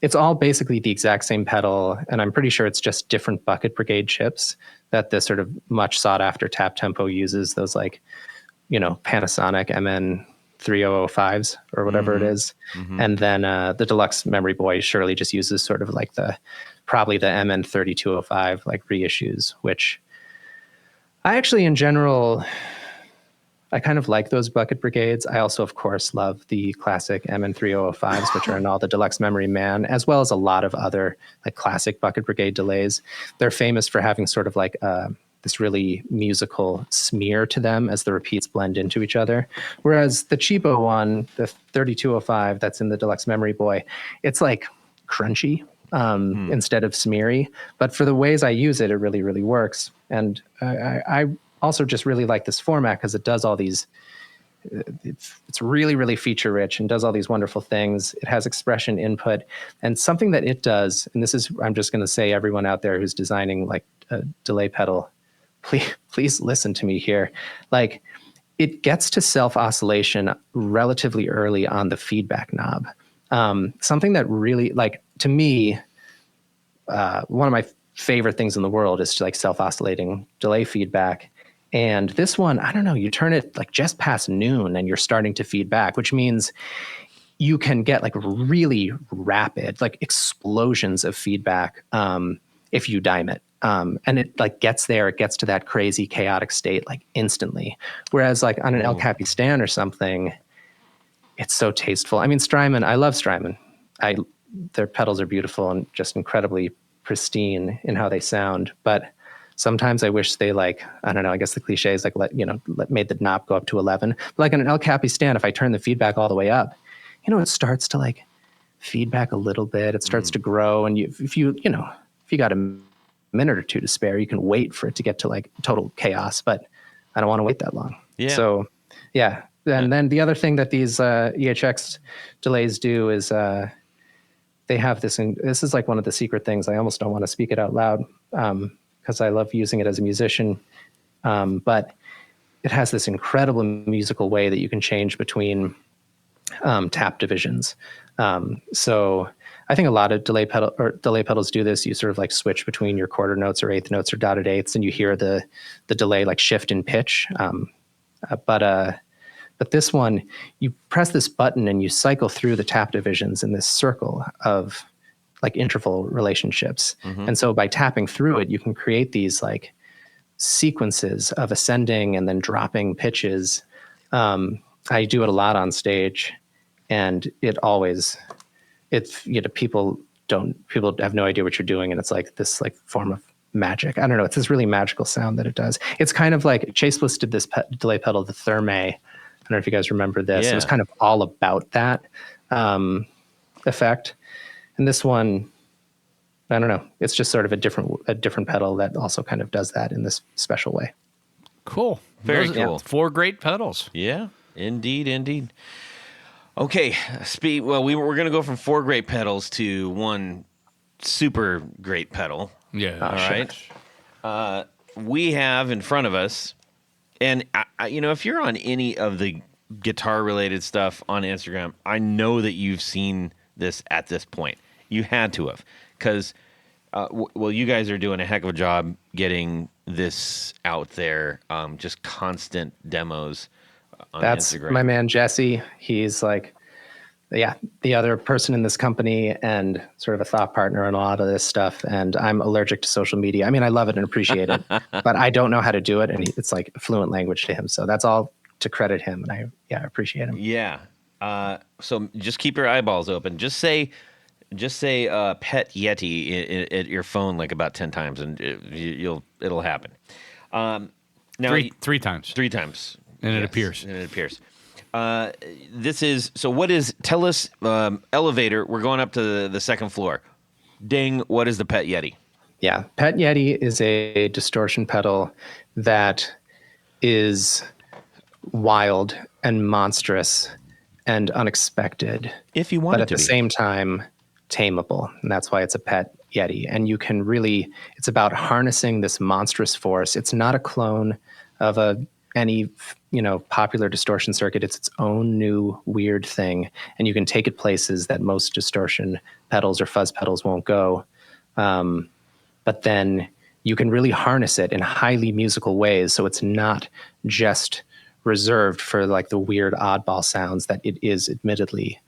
It's all basically the exact same pedal, and I'm pretty sure it's just different Bucket Brigade chips that the sort of much sought after Tap Tempo uses, those like, Panasonic MN3005s or whatever it is. And then the Deluxe Memory Boy surely just uses sort of like probably the MN3205 like reissues, which I actually in general, I kind of like those Bucket Brigades. I also, of course, love the classic MN3005s, which are in all the Deluxe Memory Man, as well as a lot of other like classic Bucket Brigade delays. They're famous for having sort of like this really musical smear to them as the repeats blend into each other. Whereas the cheapo one, the 3205 that's in the Deluxe Memory Boy, it's like crunchy instead of smeary. But for the ways I use it, it really, really works. And I also just really like this format because it does all these, it's really, really feature rich and does all these wonderful things. It has expression input, and something that it does, and this is, I'm just going to say, everyone out there who's designing like a delay pedal, please listen to me here. Like, it gets to self oscillation relatively early on the feedback knob. Something that really, like, to me, one of my favorite things in the world is like self oscillating delay feedback. And this one, I don't know, you turn it like just past noon and you're starting to feed back, which means you can get like really rapid, like explosions of feedback if you dime it. And it like gets there, it gets to that crazy chaotic state like instantly. Whereas like on an El Capistan or something, it's so tasteful. I mean, Strymon, I love Strymon. Their pedals are beautiful and just incredibly pristine in how they sound. But sometimes I wish they like, I don't know, I guess the cliche is like, made the knob go up to 11. But like on an El Capistan, if I turn the feedback all the way up, it starts to like feedback a little bit. It starts to grow. And if you got a minute or two to spare, you can wait for it to get to like total chaos. But I don't want to wait that long. Yeah. So yeah. And then the other thing that these EHX delays do is they have this, and this is like one of the secret things. I almost don't want to speak it out loud because I love using it as a musician. But it has this incredible musical way that you can change between tap divisions. So I think a lot of delay pedals do this. You sort of like switch between your quarter notes or eighth notes or dotted eighths, and you hear the delay like shift in pitch. But this one, you press this button and you cycle through the tap divisions in this circle of like interval relationships. And so by tapping through it, you can create these like sequences of ascending and then dropping pitches. I do it a lot on stage, and people have no idea what you're doing, and it's like this like form of magic. I don't know. It's this really magical sound that it does. It's kind of like Chase Bliss did this delay pedal, the Thermae. I don't know if you guys remember this. Yeah. It was kind of all about that effect. And this one, I don't know. It's just sort of a different pedal that also kind of does that in this special way. Cool. Very cool. Yeah, 4 great pedals. Yeah, indeed. Okay, we're going to go from 4 great pedals to 1 super great pedal. Yeah. All right. We have in front of us, and if you're on any of the guitar-related stuff on Instagram, I know that you've seen this at this point. You had to have, because, you guys are doing a heck of a job getting this out there, just constant demos on That's Instagram. My man, Jesse. He's like, the other person in this company and sort of a thought partner in a lot of this stuff. And I'm allergic to social media. I mean, I love it and appreciate it, but I don't know how to do it. And it's like fluent language to him. So that's all to credit him. And I appreciate him. Yeah. So just keep your eyeballs open. Just say pet Yeti at your phone like about 10 times, and it'll happen. Now 3 times. 3 times. And yes, it appears. And it appears. This is so. What is? Tell us. Elevator. We're going up to the second floor. Ding. What is the Pet Yeti? Yeah, Pet Yeti is a distortion pedal that is wild and monstrous and unexpected, If you want but it at to the be. same time tameable, and that's why it's a Pet Yeti. And you can really, it's about harnessing this monstrous force. It's not a clone of any popular distortion circuit. It's its own new weird thing, and you can take it places that most distortion pedals or fuzz pedals won't go. But then you can really harness it in highly musical ways, so it's not just reserved for like the weird oddball sounds that it is admittedly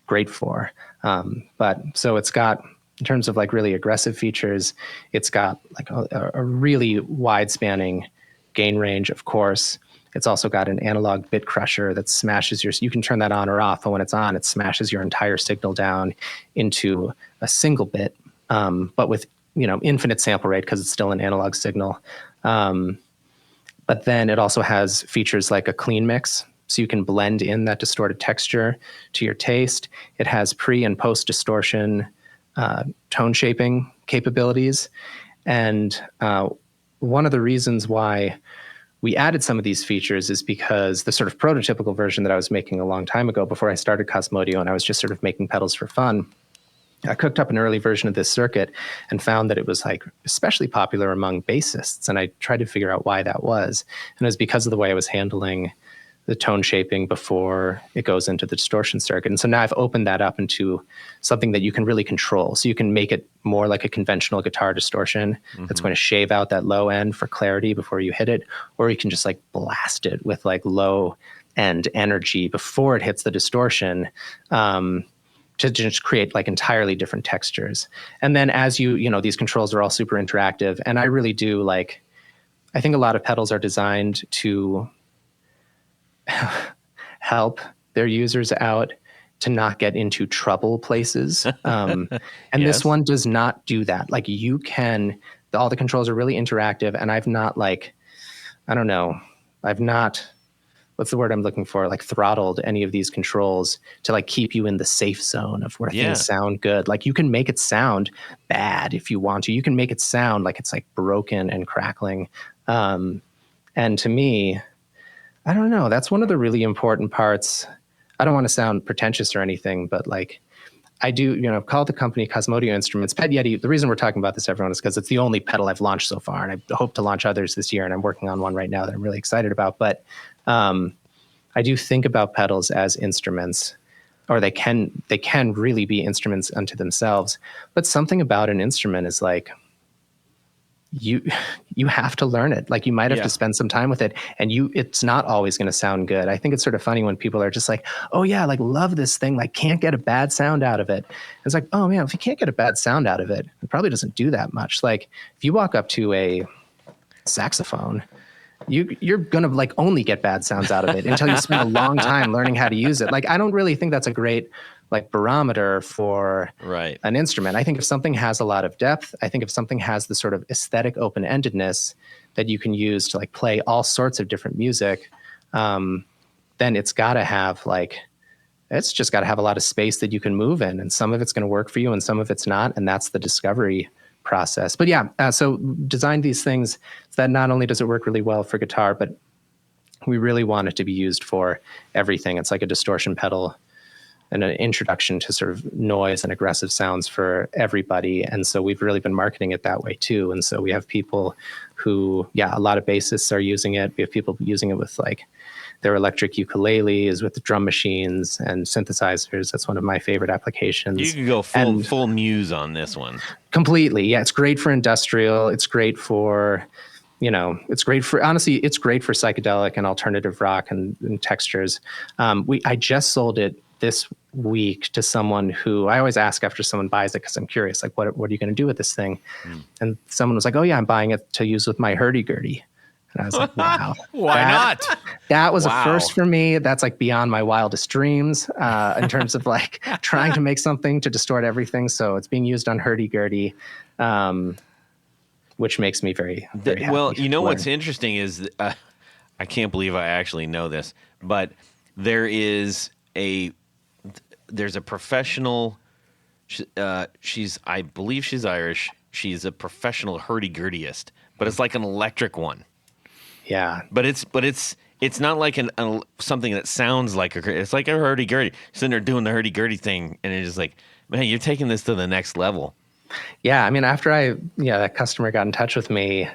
great for. But so it's got, in terms of like really aggressive features, it's got like a really wide spanning gain range, of course. It's also got an analog bit crusher that smashes you can turn that on or off, and when it's on, it smashes your entire signal down into a single bit, but with infinite sample rate because it's still an analog signal. But then it also has features like a clean mix, so you can blend in that distorted texture to your taste. It has pre and post distortion tone shaping capabilities. And one of the reasons why we added some of these features is because the sort of prototypical version that I was making a long time ago before I started Cosmodio, and I was just sort of making pedals for fun, I cooked up an early version of this circuit and found that it was like especially popular among bassists. And I tried to figure out why that was. And it was because of the way I was handling the tone shaping before it goes into the distortion circuit. And so now I've opened that up into something that you can really control. So you can make it more like a conventional guitar distortion that's going to shave out that low end for clarity before you hit it, or you can just like blast it with like low end energy before it hits the distortion, to just create like entirely different textures. And then as these controls are all super interactive. And I really do like, I think a lot of pedals are designed to help their users out to not get into trouble places. And Yes. this one does not do that. Like all the controls are really interactive, and I've not what's the word I'm looking for? Like throttled any of these controls to like keep you in the safe zone of where things sound good. Like you can make it sound bad if you want to. You can make it sound like it's like broken and crackling. And to me, I don't know. That's one of the really important parts. I don't want to sound pretentious or anything, but like I do, call the company Cosmodio Instruments. Pet Yeti, the reason we're talking about this, everyone, is because it's the only pedal I've launched so far, and I hope to launch others this year, and I'm working on one right now that I'm really excited about. But I do think about pedals as instruments, or they can really be instruments unto themselves. But something about an instrument is like, you have to learn it. Like you might have to spend some time with it, and it's not always going to sound good. I think it's sort of funny when people are just like, oh yeah, like love this thing, like can't get a bad sound out of it. It's like, oh man, if you can't get a bad sound out of it, it probably doesn't do that much. Like if you walk up to a saxophone, you're going to like only get bad sounds out of it until you spend a long time learning how to use it. Like, I don't really think that's a great like barometer for an instrument. I think if something has a lot of depth, I think if something has the sort of aesthetic open-endedness that you can use to like play all sorts of different music, then it's got to have it's just got to have a lot of space that you can move in, and some of it's going to work for you and some of it's not. And that's the discovery process. But so designed these things so that not only does it work really well for guitar, but we really want it to be used for everything. It's like a distortion pedal and an introduction to sort of noise and aggressive sounds for everybody. And so we've really been marketing it that way too. And so we have people who, a lot of bassists are using it. We have people using it with like their electric ukuleles, with the drum machines and synthesizers. That's one of my favorite applications. You can go full Muse on this one. Completely. Yeah. It's great for industrial. It's great for, honestly, it's great for psychedelic and alternative rock and textures. I just sold it this week to someone who I always ask after someone buys it, because I'm curious, like, what are you going to do with this thing? And someone was like, oh yeah, I'm buying it to use with my hurdy-gurdy. And I was like, wow. Why not? That was a first for me. That's like beyond my wildest dreams in terms of like trying to make something to distort everything. So it's being used on hurdy-gurdy, which makes me very, very happy. Well, what's interesting is I can't believe I actually know this, but there's a professional. I believe she's Irish. She's a professional hurdy-gurdyist, but it's like an electric one. Yeah. But it's not like something that sounds like it's like a hurdy-gurdy. Sitting there doing the hurdy-gurdy thing, and it's just like, man, you're taking this to the next level. Yeah. I mean, after that customer got in touch with me,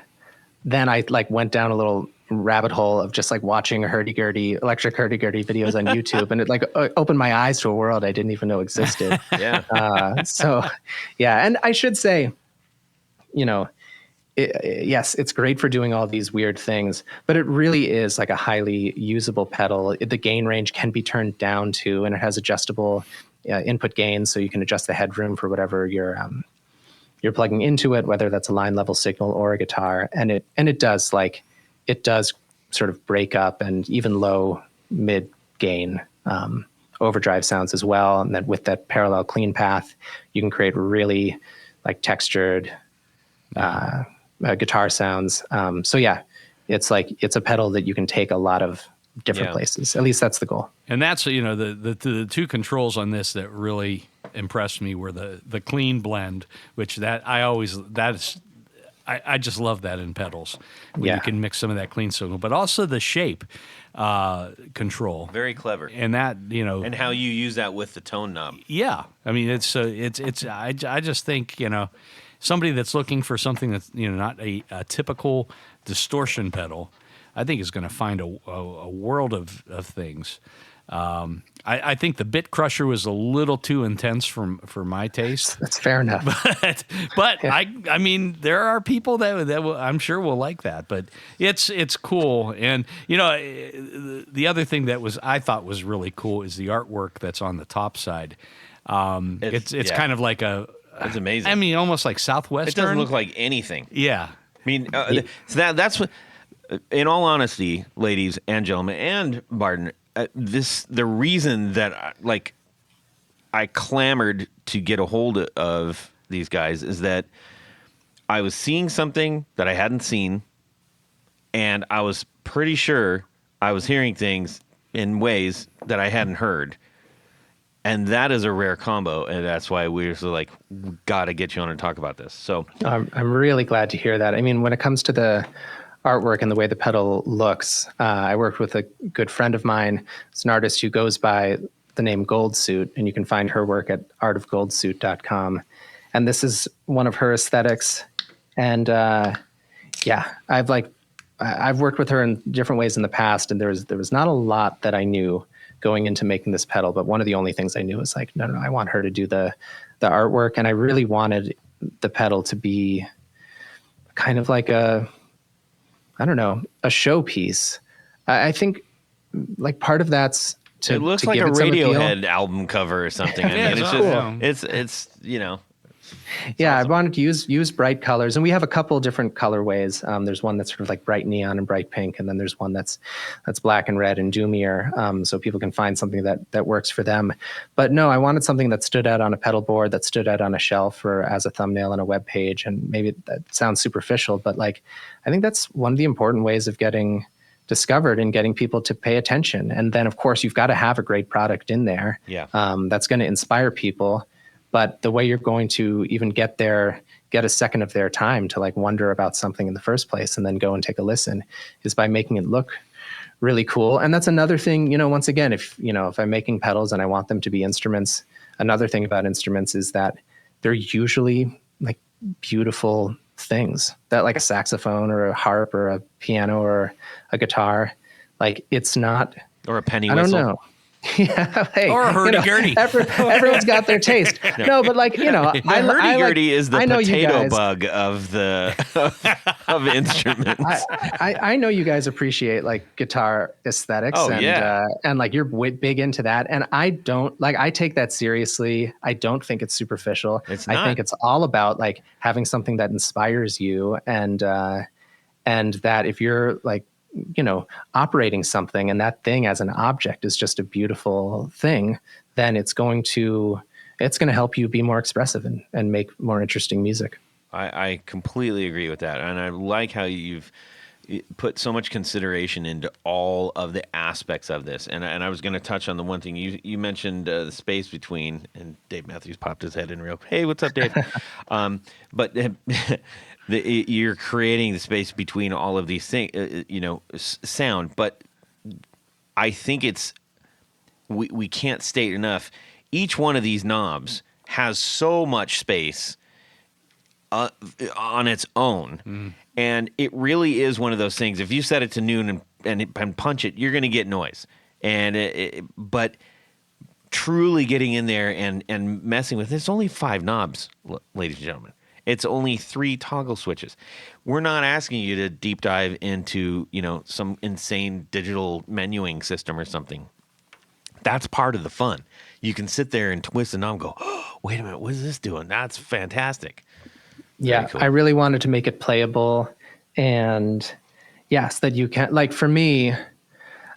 then I like went down a little rabbit hole of just like watching electric hurdy-gurdy videos on YouTube. And it like opened my eyes to a world I didn't even know existed. Yeah. So yeah. And I should say, yes, it's great for doing all these weird things, but it really is like a highly usable pedal. The gain range can be turned down to, and it has adjustable input gain. So you can adjust the headroom for whatever you're plugging into it, whether that's a line level signal or a guitar. And it does sort of break up and even low mid gain overdrive sounds as well. And then with that parallel clean path, you can create really like textured guitar sounds. So yeah, it's a pedal that you can take a lot of different places. At least that's the goal. And that's, the two controls on this that really impressed me were the clean blend, which I just love that in pedals when you can mix some of that clean signal, but also the shape control. Very clever. And that, and how you use that with the tone knob. Yeah. I mean, I just think, somebody that's looking for something that's, not a typical distortion pedal, I think is going to find a world of things. I think the Bit Crusher was a little too intense for my taste. That's fair enough. But yeah. I mean, there are people that will, I'm sure will like that. But it's cool. And the other thing that I thought was really cool is the artwork that's on the top side. It's kind of like it's amazing. I mean, almost like Southwestern. It doesn't look like anything. Yeah. I mean, so that's what. In all honesty, ladies and gentlemen, and Barton, the reason that I clamored to get a hold of these guys is that I was seeing something that I hadn't seen, and I was pretty sure I was hearing things in ways that I hadn't heard. And that is a rare combo, and that's why we're so we got to get you on and talk about this. So I'm really glad to hear that. I mean, when it comes to the artwork and the way the pedal looks, I worked with a good friend of mine. It's an artist who goes by the name Goldsuit, and you can find her work at artofgoldsuit.com. And this is one of her aesthetics. And I've worked with her in different ways in the past, and there was not a lot that I knew going into making this pedal, but one of the only things I knew was no, I want her to do the artwork. And I really wanted the pedal to be kind of like a showpiece. I think part of that's to it looks to like give a it some appeal. Radiohead album cover or something. I mean, Yeah, it's just it's Yeah, awesome. I wanted to use bright colors, and we have a couple different colorways. There's one that's sort of like bright neon and bright pink, and then there's one that's black and red and doomier, so people can find something that works for them. But no, I wanted something that stood out on a pedal board, that stood out on a shelf or as a thumbnail on a web page. And maybe that sounds superficial, but I think that's one of the important ways of getting discovered and getting people to pay attention. And then, of course, you've got to have a great product in there. Yeah. That's going to inspire people. But the way you're going to even get a second of their time to wonder about something in the first place and then go and take a listen is by making it look really cool. And that's another thing, once again, if I'm making pedals and I want them to be instruments, another thing about instruments is that they're usually beautiful things that a saxophone or a harp or a piano or a guitar, it's not, or a penny I whistle. don't know. Yeah, hey, Or a hurdy-gurdy. Everyone's got their taste. No, but The hurdy-gurdy is the I know you potato guys- bug of of instruments. I know you guys appreciate guitar aesthetics, Oh, and yeah. and you're big into that, and I don't I take that seriously. I don't think it's superficial. It's I not. think it's all about having something that inspires you, and that if you're operating something and that thing as an object is just a beautiful thing, then it's going to help you be more expressive and make more interesting music. I completely agree with that, and I like how you've put so much consideration into all of the aspects of this. And I was going to touch on the one thing you mentioned, the space between, and Dave Matthews popped his head in real. Hey, what's up, Dave? But you're creating the space between all of these things, sound. But I think we can't state enough. Each one of these knobs has so much space on its own. And it really is one of those things. If you set it to noon and punch it, you're going to get noise. But truly getting in there and messing with it, it's only 5 knobs, ladies and gentlemen. It's only 3 toggle switches. We're not asking you to deep dive into, some insane digital menuing system or something. That's part of the fun. You can sit there and twist a knob and go, oh, wait a minute, what is this doing? That's fantastic. Yeah, cool. I really wanted to make it playable. And yes, that you can, like for me,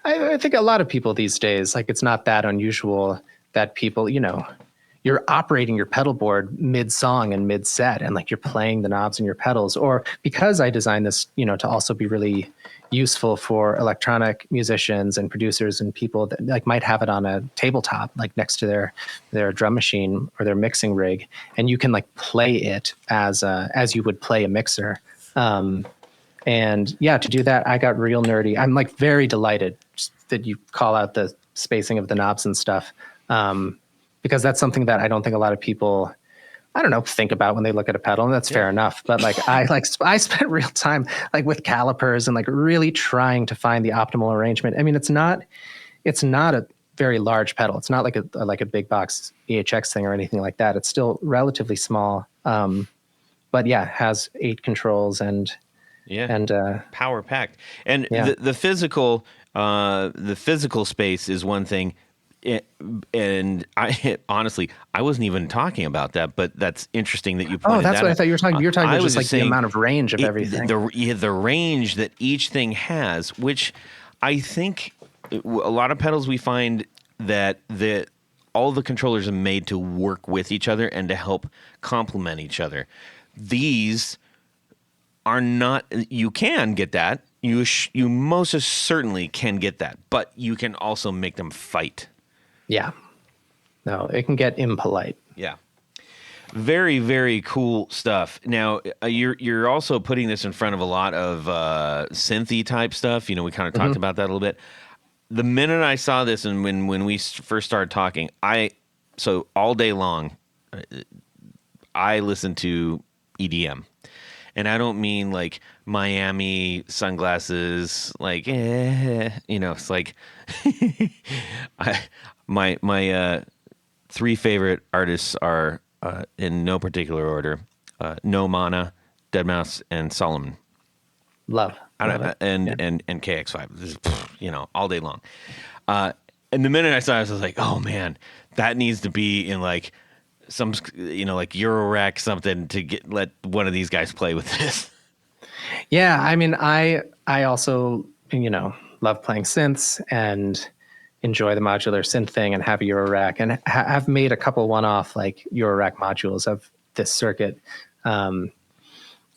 I think a lot of people these days, like it's not that unusual that people, you're operating your pedal board mid-song and mid-set and like you're playing the knobs and your pedals. Or because I designed this, to also be really useful for electronic musicians and producers and people that like might have it on a tabletop, like next to their drum machine or their mixing rig. And you can like play it as you would play a mixer. And yeah, to do that, I got real nerdy. I'm like very delighted that you call out the spacing of the knobs and stuff. Because that's something that I don't think a lot of people, think about when they look at a pedal, and that's fair enough. But like, I spent real time like with calipers and like really trying to find the optimal arrangement. I mean, it's not a very large pedal. It's not like a big box EHX thing or anything like that. It's still relatively small. But yeah, has 8 controls and power packed. And the physical space is one thing. And I honestly, I wasn't even talking about that, but that's interesting that you pointed that out. Oh, that's what I thought you were talking. You're talking about just like saying, the amount of range of everything. The range that each thing has, which I think a lot of pedals we find that all the controllers are made to work with each other and to help complement each other. These are not. You can get that. You most certainly can get that, but you can also make them fight. Yeah. No, it can get impolite. Yeah. Very, very cool stuff. Now, you're also putting this in front of a lot of synthy type stuff. We kind of talked about that a little bit. The minute I saw this and when we first started talking, so all day long, I listen to EDM. And I don't mean like Miami sunglasses, like, it's like my 3 favorite artists are in no particular order: No Mana, Deadmau5, and Solomon. Love it. And KX5. This is, all day long. And the minute I saw it, I was like, oh man, that needs to be in like some, like Eurorack something to let one of these guys play with this. Yeah, I mean, I also, love playing synths and enjoy the modular synth thing and have a Eurorack and have made a couple one-off like Eurorack modules of this circuit. And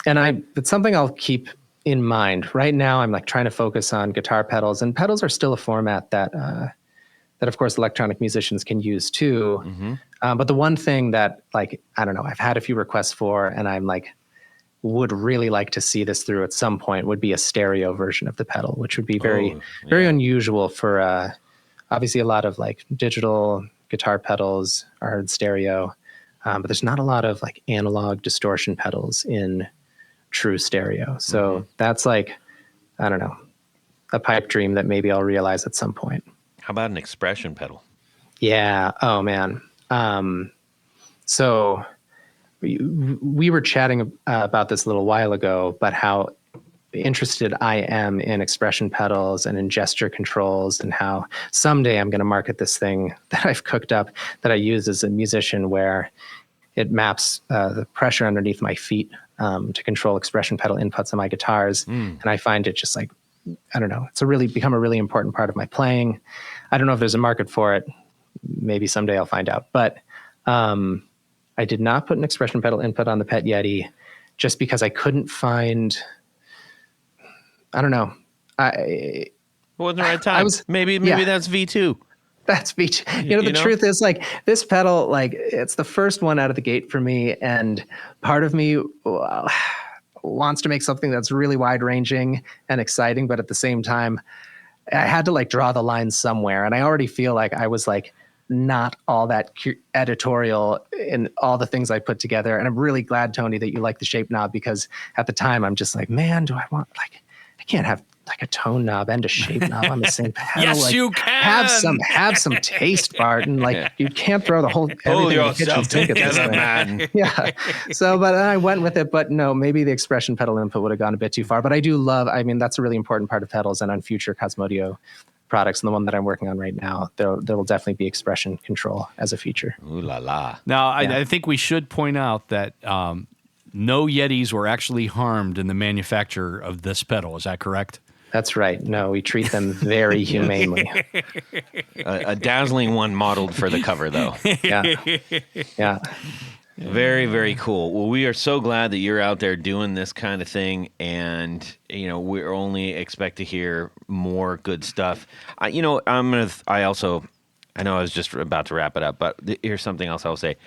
it's something I'll keep in mind. Right now, I'm like trying to focus on guitar pedals, and pedals are still a format that of course electronic musicians can use too. Mm-hmm. But the one thing that I've had a few requests for, and I'm like, would really like to see this through at some point, would be a stereo version of the pedal, which would be very unusual for, obviously a lot of like digital guitar pedals are in stereo, but there's not a lot of like analog distortion pedals in true stereo. So that's like, I don't know, a pipe dream that maybe I'll realize at some point. How about an expression pedal? Yeah. Oh man. So we were chatting about this a little while ago, but how interested I am in expression pedals and in gesture controls, and how someday I'm going to market this thing that I've cooked up that I use as a musician, where it maps the pressure underneath my feet to control expression pedal inputs on my guitars. And I find it just like, I don't know, it's become a really important part of my playing. I don't know if there's a market for it. Maybe someday I'll find out. But I did not put an expression pedal input on the Pet Yeti just because I couldn't find I don't know. It wasn't the right time. Maybe that's V2. That's beach. The truth is, like, this pedal, like, it's the first one out of the gate for me. And part of me wants to make something that's really wide ranging and exciting. But at the same time, I had to like draw the line somewhere. And I already feel like I was like not all that editorial in all the things I put together. And I'm really glad, Tony, that you like the shape knob, because at the time I'm just like, man, do I want, like, I can't have like a tone knob and a shape knob on the same pedal. Yes, like, you can. Have some taste, Barton. Like, you can't throw the whole Pull everything in the kitchen yourself sink at this together, thing. man. Yeah. So, but I went with it. But no, maybe the expression pedal input would have gone a bit too far. But I do love. I mean, that's a really important part of pedals, and on future Cosmodio products, and the one that I'm working on right now, there will definitely be expression control as a feature. Ooh la la. Now, I think we should point out that no Yetis were actually harmed in the manufacture of this pedal. Is that correct? That's right. No, we treat them very humanely. A dazzling one modeled for the cover, though. Yeah. Very, very cool. Well, we are so glad that you're out there doing this kind of thing, and we only expect to hear more good stuff. I know I was just about to wrap it up, but here's something else I'll say.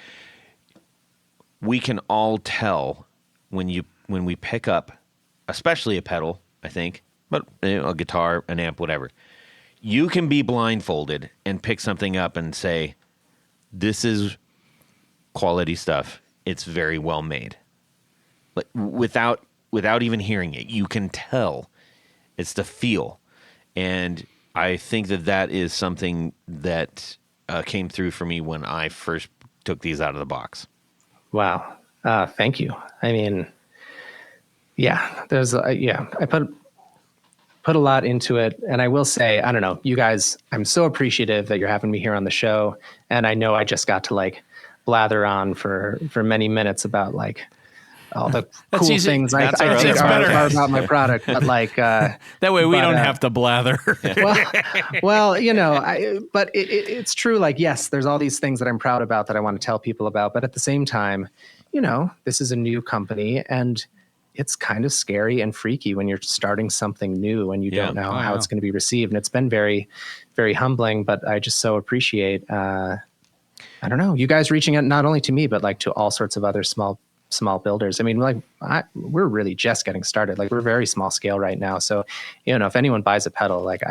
We can all tell when we pick up, especially a pedal, I think, but a guitar, an amp, whatever. You can be blindfolded and pick something up and say, "This is quality stuff. It's very well made." Like without even hearing it, you can tell. It's the feel, and I think that is something that came through for me when I first took these out of the box. Wow. Thank you. I mean, yeah, there's I put a lot into it. And I will say, I don't know, you guys, I'm so appreciative that you're having me here on the show. And I know I just got to like blather on for many minutes about like all the cool things I think are about my product. But like, that way we don't have to blather. well, but it's true. Like, yes, there's all these things that I'm proud about that I want to tell people about. But at the same time, this is a new company, and it's kind of scary and freaky when you're starting something new and you don't know how it's going to be received. And it's been very, very humbling, but I just so appreciate, I don't know, you guys reaching out not only to me, but like to all sorts of other small builders. I mean, like we're really just getting started. Like, we're very small scale right now. So, if anyone buys a pedal, like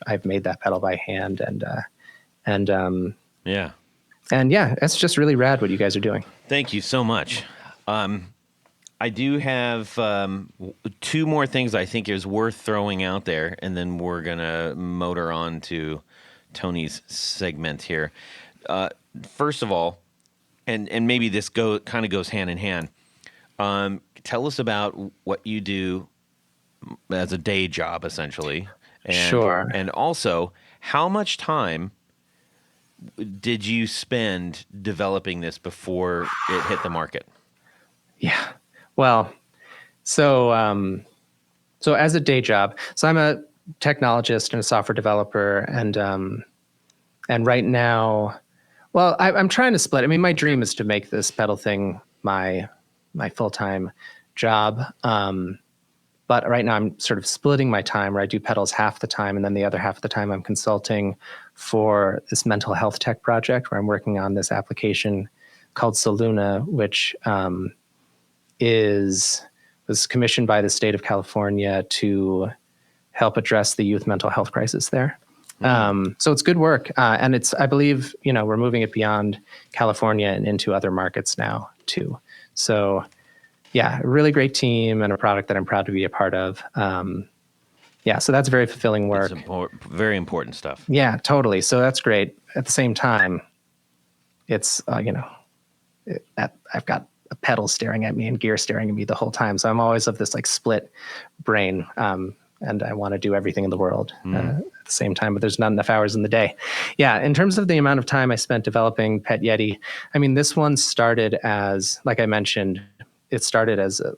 I've made that pedal by hand, and it's just really rad what you guys are doing. Thank you so much. I do have two more things I think is worth throwing out there, and then we're going to motor on to Tony's segment here. First of all, and maybe this kind of goes hand in hand, tell us about what you do as a day job, essentially. Sure. And also, how much time did you spend developing this before it hit the market? Yeah. Well, so as a day job, so I'm a technologist and a software developer, and right now, well, I'm trying to split. I mean, my dream is to make this pedal thing my full-time job. But right now I'm sort of splitting my time, where I do pedals half the time, and then the other half of the time I'm consulting for this mental health tech project, where I'm working on this application called Soluna, which was commissioned by the state of California to help address the youth mental health crisis there. So it's good work. And I believe, we're moving it beyond California and into other markets now too. So yeah, a really great team and a product that I'm proud to be a part of. So that's very fulfilling work. It's very important stuff. Yeah, totally. So that's great. At the same time, it's, I've got a pedal staring at me and gear staring at me the whole time. So I'm always of this like split brain. And I want to do everything in the world at the same time, but there's not enough hours in the day. Yeah. In terms of the amount of time I spent developing Pet Yeti, I mean, this one started as, like I mentioned, it started as a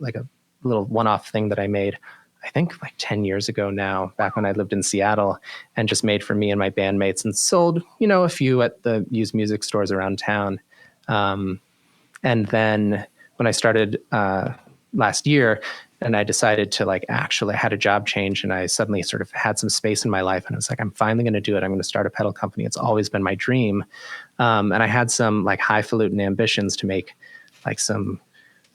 little one-off thing that I made, I think like 10 years ago now, back when I lived in Seattle, and just made for me and my bandmates, and sold, a few at the used music stores around town. And then when I started last year, and I decided to like actually I had a job change, and I suddenly sort of had some space in my life, and I was like, I'm finally going to do it. I'm going to start a pedal company. It's always been my dream. And I had some like highfalutin ambitions to make like some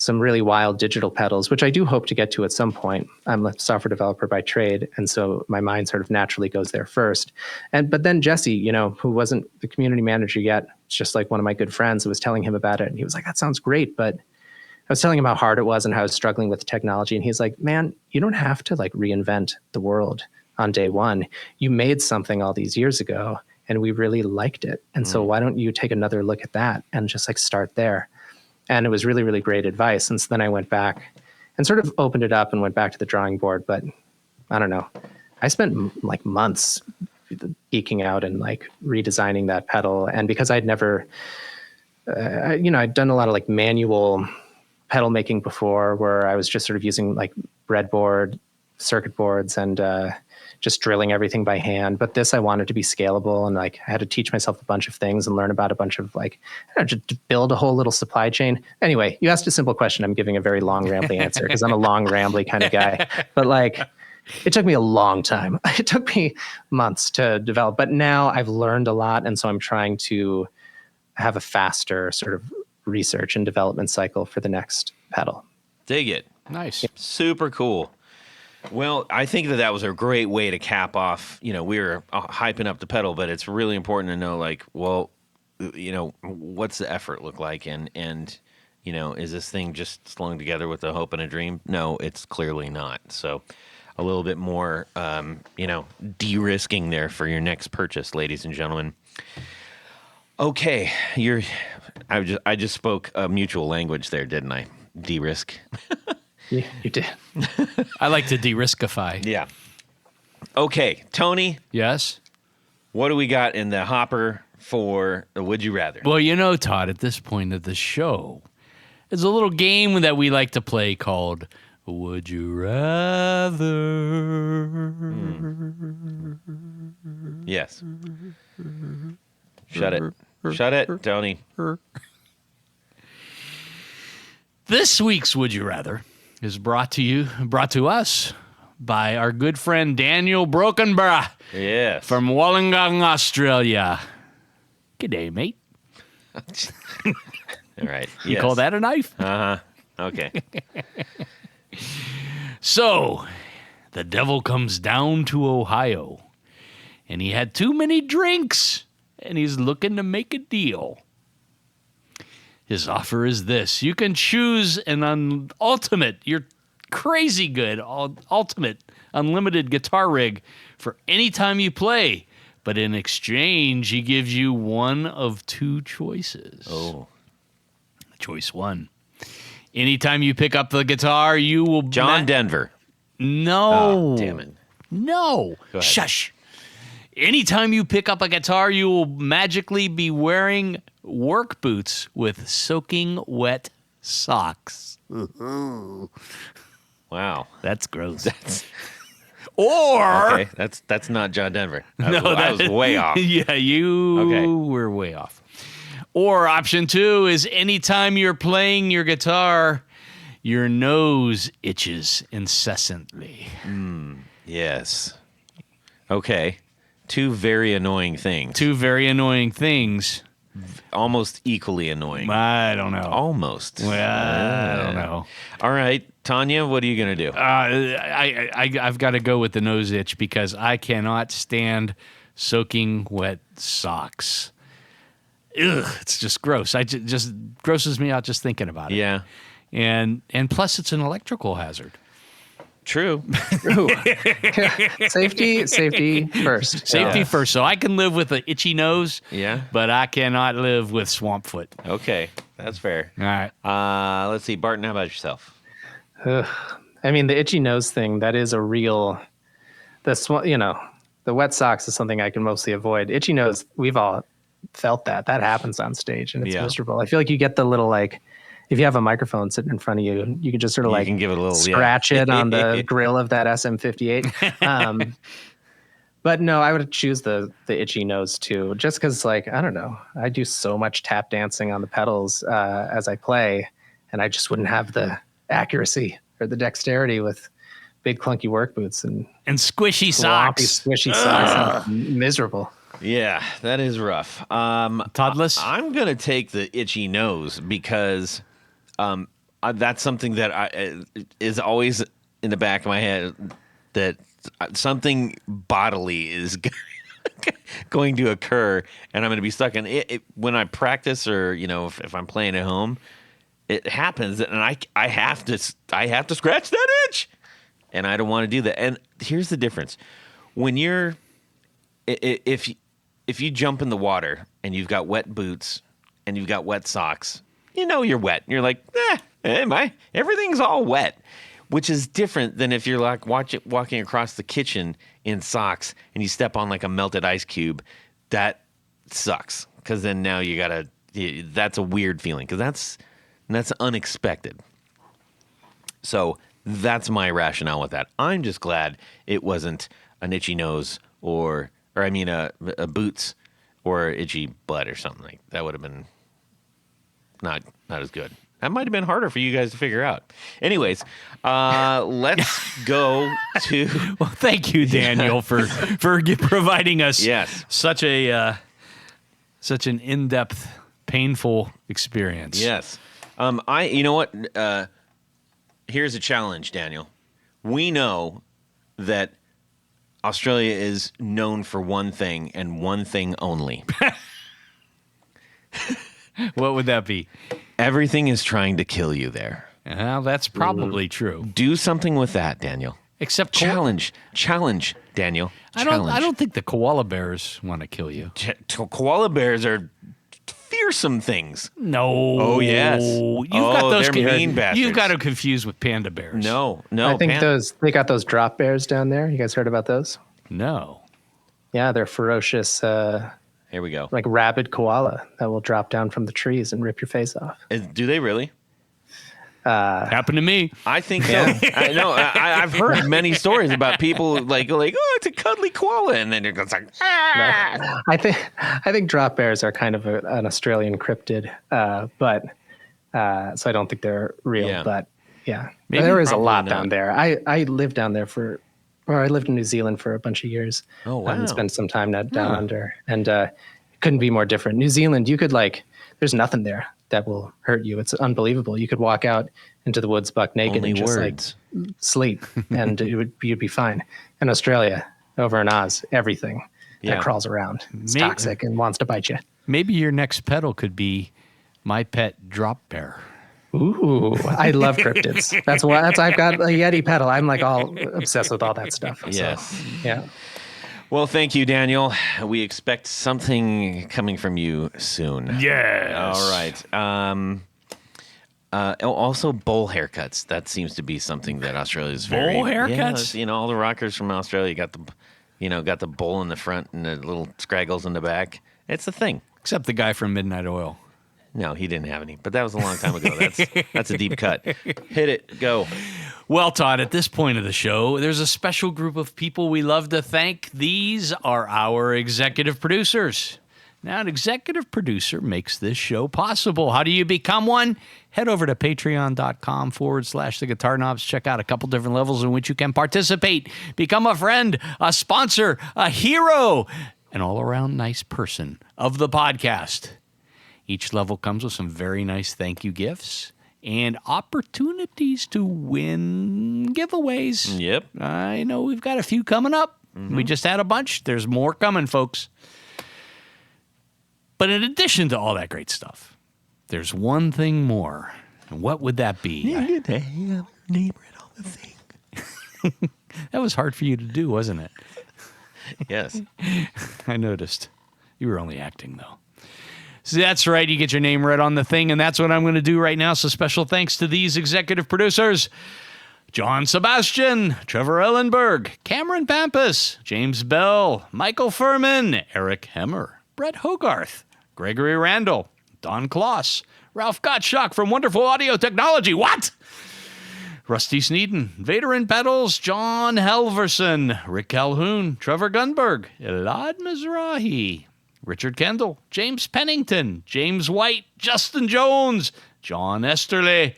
really wild digital pedals, which I do hope to get to at some point. I'm a software developer by trade, and so my mind sort of naturally goes there first. But then Jesse, you know, who wasn't the community manager yet, it's just like one of my good friends, I was telling him about it, and he was like, that sounds great, but I was telling him how hard it was and how I was struggling with technology, and he's like, man, you don't have to like reinvent the world on day one. You made something all these years ago, and we really liked it, and so why don't you take another look at that and just like start there? And it was really, really great advice. And so then I went back and sort of opened it up and went back to the drawing board. But I don't know. I spent like months geeking out and like redesigning that pedal. And because I'd never, I'd done a lot of like manual pedal making before, where I was just sort of using like breadboard, circuit boards, and just drilling everything by hand. But this, I wanted to be scalable, and like I had to teach myself a bunch of things and learn about a bunch of like, just build a whole little supply chain. Anyway, you asked a simple question. I'm giving a very long, rambly answer because I'm a long, rambly kind of guy. But like, it took me a long time. It took me months to develop. But now I've learned a lot, and so I'm trying to have a faster sort of research and development cycle for the next pedal. Dig it. Nice. Super cool. Well, I think that was a great way to cap off. You know, we were hyping up the pedal, but it's really important to know, like, well, you know, what's the effort look like? And you know, is this thing just slung together with a hope and a dream? No, it's clearly not. So a little bit more, de-risking there for your next purchase, ladies and gentlemen. Okay, I just spoke a mutual language there, didn't I? De-risk. Yeah, you did. I like to de-riskify. Yeah. Okay, Tony, Yes? what do we got in the hopper for the Would You Rather? Well, you know, Todd, at this point of the show, it's a little game that we like to play called Would You Rather? Yes. Shut it. Shut it, Tony. This week's Would You Rather is brought to us by our good friend Daniel Brokenborough Yes. from Wollongong, Australia. G'day, mate. All right. You call that a knife? Uh-huh. Okay. So, the devil comes down to Ohio, and he had too many drinks, and he's looking to make a deal. His offer is this. You can choose an ultimate, you're crazy good, ultimate, unlimited guitar rig for any time you play. But in exchange, he gives you one of two choices. Oh. Choice one. Anytime you pick up the guitar, you will... John Denver. No. Oh, damn it. No. Go ahead. Shush. Anytime you pick up a guitar, you will magically be wearing work boots with soaking wet socks. Wow. That's gross. Okay, that's not John Denver. I was way off. Yeah, you were way off. Or option two is anytime you're playing your guitar, your nose itches incessantly. Yes. Okay. Two very annoying things. Two very annoying things. Almost equally annoying. I don't know. Almost. Well, I don't know. All right, Tanya, what are you going to do? I've got to go with the nose itch because I cannot stand soaking wet socks. Ugh, it's just gross. Just grosses me out just thinking about it. Yeah. And plus it's an electrical hazard. True. Safety first. Safety first. So I can live with an itchy nose. Yeah. But I cannot live with swamp foot. Okay, that's fair. All right. Let's see, Barton, how about yourself? I mean, the itchy nose thing, that is a real, the wet socks is something I can mostly avoid. Itchy nose, we've all felt that. That happens on stage, and it's miserable. I feel like you get the little, like, if you have a microphone sitting in front of you, you can just sort of You can give it a little scratch it on the grill of that SM58. But no, I would choose the itchy nose too, just because, like, I don't know, I do so much tap dancing on the pedals as I play, and I just wouldn't have the accuracy or the dexterity with big clunky work boots and squishy sloppy, socks. squishy socks. Miserable. Yeah, that is rough. Toddless? I'm going to take the itchy nose because that's something that is always in the back of my head, that something bodily is going to occur, and I'm going to be stuck in it. When I practice, or if I'm playing at home, it happens, and I have to scratch that itch, and I don't want to do that. And here's the difference: when if you jump in the water and you've got wet boots and you've got wet socks, you're wet. You're like, everything's all wet, which is different than if you're like walking across the kitchen in socks and you step on like a melted ice cube. That sucks, because then now that's a weird feeling, because that's unexpected. So that's my rationale with that. I'm just glad it wasn't an itchy nose or a boots or itchy butt or something like that. Would have been not as good. That might have been harder for you guys to figure out. Anyways, let's go to. Well, thank you, Daniel, for providing us such an in-depth, painful experience. Yes. You know what? Here's a challenge, Daniel. We know that Australia is known for one thing and one thing only. What would that be? Everything is trying to kill you there. Well, that's probably true. Do something with that, Daniel. Except challenge, Daniel. I don't think the koala bears want to kill you. Koala bears are fearsome things. No. Oh yes. You've got those they're mean bastards. You've got them confused with panda bears. No. I think they got those drop bears down there. You guys heard about those? No. Yeah, they're ferocious. Here we go. Like rabid koala that will drop down from the trees and rip your face off. Do they really? Happened to me. I think so. I know. I've heard many stories about people like, oh, it's a cuddly koala, and then it goes like, ah. I think drop bears are kind of an Australian cryptid, but so I don't think they're real. Yeah. But yeah, Maybe there is a probably lot not. down there. I lived down there I lived in New Zealand for a bunch of years. Oh, wow. And spent some time down under, and it couldn't be more different. New Zealand, you could there's nothing there that will hurt you. It's unbelievable. You could walk out into the woods buck naked Only and just words. sleep, and you'd be fine. In Australia, over in Oz, everything that crawls around is toxic and wants to bite you. Maybe your next pedal could be my pet drop bear. Ooh, I love cryptids. I've got a Yeti pedal. I'm like all obsessed with all that stuff. Yes. So, yeah. Well, thank you, Daniel. We expect something coming from you soon. Yes. All right. Also, bowl haircuts. That seems to be something that Australia is very. Bowl haircuts? Yeah, all the rockers from Australia got the bowl in the front and the little scraggles in the back. It's a thing. Except the guy from Midnight Oil. No, he didn't have any, but that was a long time ago. That's a deep cut. Hit it. Go. Well, Todd, at this point of the show, there's a special group of people we love to thank. These are our executive producers. Now, an executive producer makes this show possible. How do you become one? Head over to patreon.com/the Guitar Knobs. Check out a couple different levels in which you can participate. Become a friend, a sponsor, a hero, an all-around nice person of the podcast. Each level comes with some very nice thank you gifts and opportunities to win giveaways. Yep. I know we've got a few coming up. We just had a bunch. There's more coming, folks. But in addition to all that great stuff, there's one thing more. And what would that be? That was hard for you to do, wasn't it? Yes. I noticed. You were only acting, though. So that's right. You get your name read on the thing, and that's what I'm going to do right now. So special thanks to these executive producers: John Sebastian, Trevor Ellenberg, Cameron Pampas, James Bell, Michael Furman, Eric Hemmer, Brett Hogarth, Gregory Randall, Don Kloss, Ralph Gottschalk from Wonderful Audio Technology. What? Rusty Sneeden, Vader and Pedals, John Helverson, Rick Calhoun, Trevor Gunberg, Elad Mizrahi, Richard Kendall, James Pennington, James White, Justin Jones, John Esterle,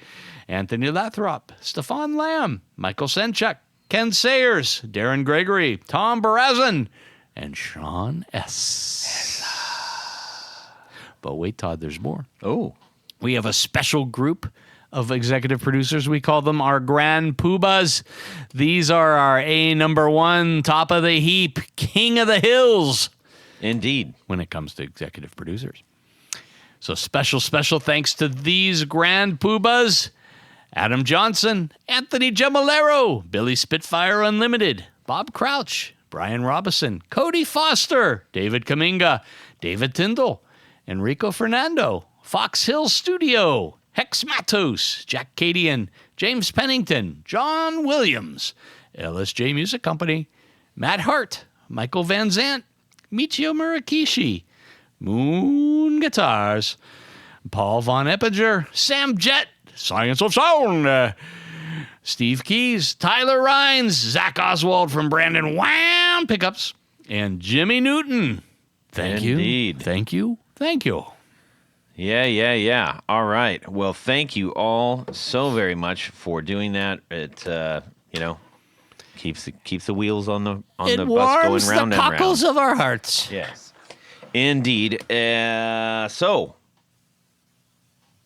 Anthony Lathrop, Stefan Lamb, Michael Senchuk, Ken Sayers, Darren Gregory, Tom Barazin, and Sean S. But wait, Todd, there's more. Oh. We have a special group of executive producers. We call them our Grand Poobahs. These are our #1, top of the heap, king of the hills. Indeed. When it comes to executive producers. So special thanks to these Grand Poobahs. Adam Johnson, Anthony Gemolero, Billy Spitfire Unlimited, Bob Crouch, Brian Robison, Cody Foster, David Kaminga, David Tyndall, Enrico Fernando, Fox Hill Studio, Hex Matos, Jack Cadian, James Pennington, John Williams, LSJ Music Company, Matt Hart, Michael Van Zant, Michio Murakishi, Moon Guitars, Paul Von Eppinger, Sam Jett, Science of Sound, Steve Keys, Tyler Rhines, Zach Oswald from Brandon Wham Pickups, and Jimmy Newton. Thank you. Indeed. Thank you. Thank you. Yeah. All right. Well, thank you all so very much for doing that. It keeps the wheels on the bus going warms round the and round. cockles of our hearts. Yes, indeed. So,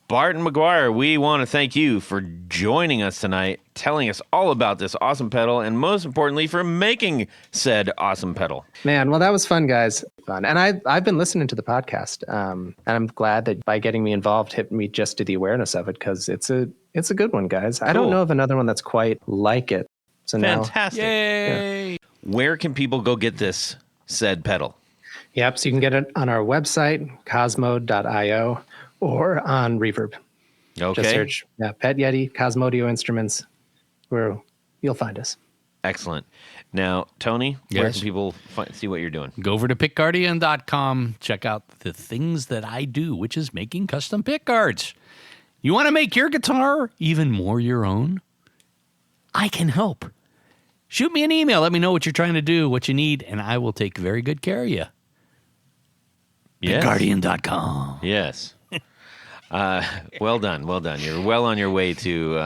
Barton McGuire, we want to thank you for joining us tonight, telling us all about this awesome pedal, and most importantly, for making said awesome pedal. Man, well, that was fun, guys. Fun. And I've been listening to the podcast, and I'm glad that by getting me involved, hit me just to the awareness of it, because it's a good one, guys. I don't know of another one that's quite like it. So Fantastic. Yay. Yeah. Where can people go get this said pedal? Yep, so you can get it on our website, cosmode.io, or on Reverb. Okay. Just search Pet Yeti, Cosmodio Instruments, where you'll find us. Excellent. Now, Tony, where Yes. can people see what you're doing? Go over to pickguardian.com. Check out the things that I do, which is making custom pick guards. You want to make your guitar even more your own? I can help. Shoot me an email. Let me know what you're trying to do, what you need, and I will take very good care of you. Yes. Pickguardian.com. Yes. Well done. You're well on your way to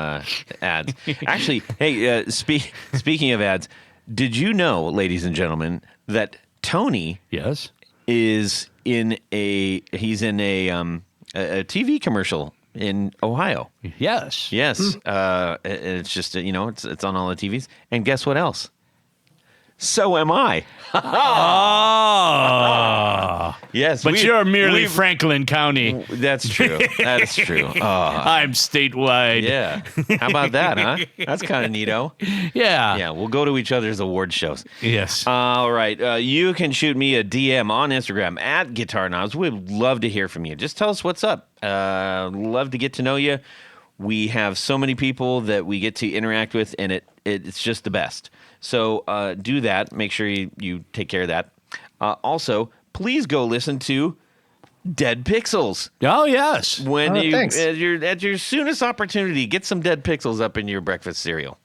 ads. Actually, hey, speaking of ads, did you know, ladies and gentlemen, that Tony Yes. is in a TV commercial in Ohio? Yes. Yes. It's just it's on all the TVs. And guess what else? So am I. Oh. Yes, But you're merely Franklin County. That's true. That is true. Oh, I'm statewide. yeah. How about that, huh? That's kind of neato. Yeah. Yeah, we'll go to each other's award shows. Yes. All right. You can shoot me a DM on Instagram at Guitar Knobs. We'd love to hear from you. Just tell us what's up. Love to get to know you. We have so many people that we get to interact with, and it's just the best. So do that. Make sure you take care of that. Also, please go listen to Dead Pixels. Oh, yes. When thanks. at your soonest opportunity, get some Dead Pixels up in your breakfast cereal.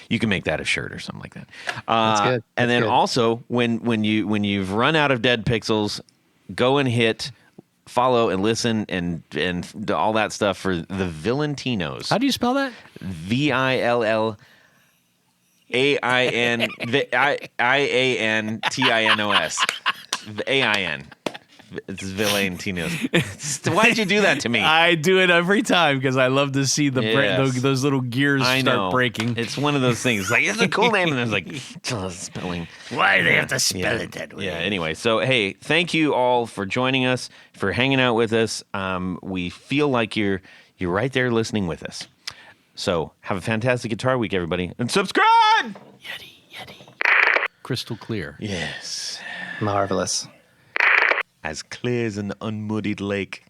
You can make that a shirt or something like that. That's good. And That's then good. also, when you've run out of Dead Pixels, go and hit follow and listen and all that stuff for the Villentinos. How do you spell that? VILLAINIANTINOS. AIN. It's Villentinos. Why'd you do that to me? I do it every time because I love to see Yes. those little gears I know. start breaking. It's one of those things. Like, it's a cool name, and there's like spelling. Why do they have to spell it that way? Yeah. Anyway, so hey, thank you all for joining us, for hanging out with us. We feel like you're right there listening with us. So have a fantastic guitar week, everybody, and subscribe. Yeti. Crystal clear. Yes, Marvelous. as clear as an unmuddied lake.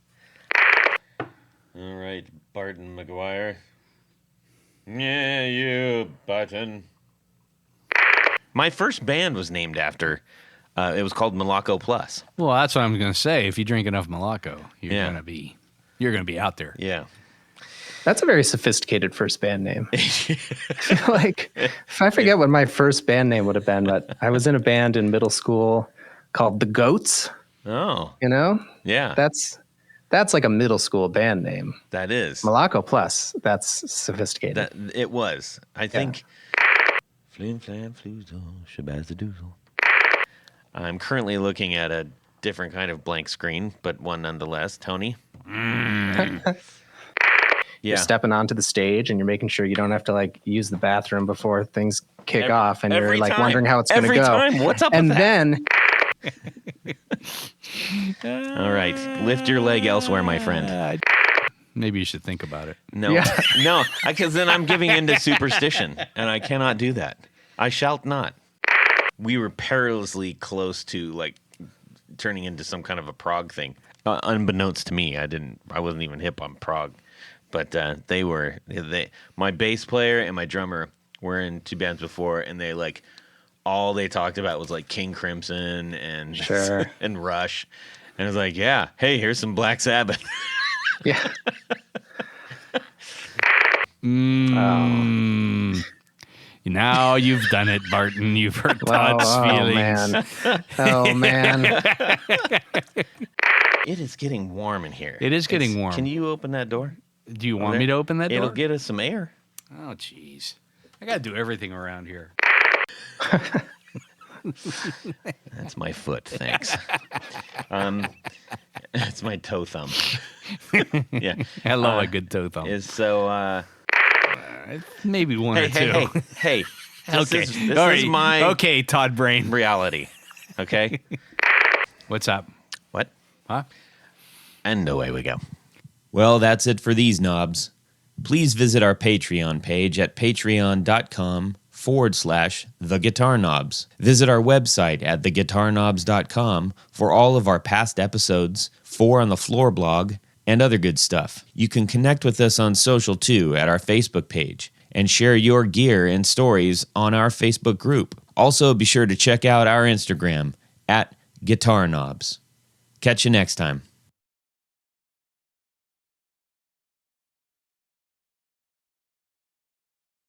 All right, Barton McGuire. Yeah, you, Barton. My first band was named after. It was called Malaco Plus. Well, that's what I'm going to say. If you drink enough Malaco, you're Yeah. going to be out there. Yeah. That's a very sophisticated first band name. Like, if I forget what my first band name would have been, but I was in a band in middle school called The Goats. Oh, You know, yeah. that's That's like a middle school band name. That is. Malaco Plus. That's sophisticated. That it was. I think. Flim flam floozle, shabazadoozle. I'm currently looking at a different kind of blank screen, but one nonetheless. Tony. You're stepping onto the stage and you're making sure you don't have to like use the bathroom before things kick off, and you're like wondering how it's going to go. Every time. What's up and with then all right, lift your leg elsewhere, my friend. Maybe you should think about it. No, no, because then I'm giving in to superstition, and I cannot do that. I shall not. We were perilously close to like turning into some kind of a prog thing. Unbeknownst to me, I wasn't even hip on prog, but my bass player and my drummer were in two bands before, and they like all they talked about was like King Crimson and and Rush, and I was like, yeah, hey, here's some Black Sabbath. yeah. Now you've done it, Barton. You've hurt Todd's feelings. Oh man. It is getting warm in here. It is getting warm. Can you open that door? Do you want me to open that door? It'll get us some air. Oh, jeez. I got to do everything around here. That's my foot, thanks. That's my toe thumb. Yeah. Hello, a good toe thumb. Maybe one or two. Hey. This is my okay, Todd Brain. reality. Okay? What's up? What? Huh? And away we go. Well, that's it for these knobs. Please visit our Patreon page at patreon.com/theguitarknobs. Visit our website at theguitarknobs.com for all of our past episodes, 4 on the Floor blog, and other good stuff. You can connect with us on social too at our Facebook page and share your gear and stories on our Facebook group. Also, be sure to check out our Instagram at Guitar Knobs. Catch you next time.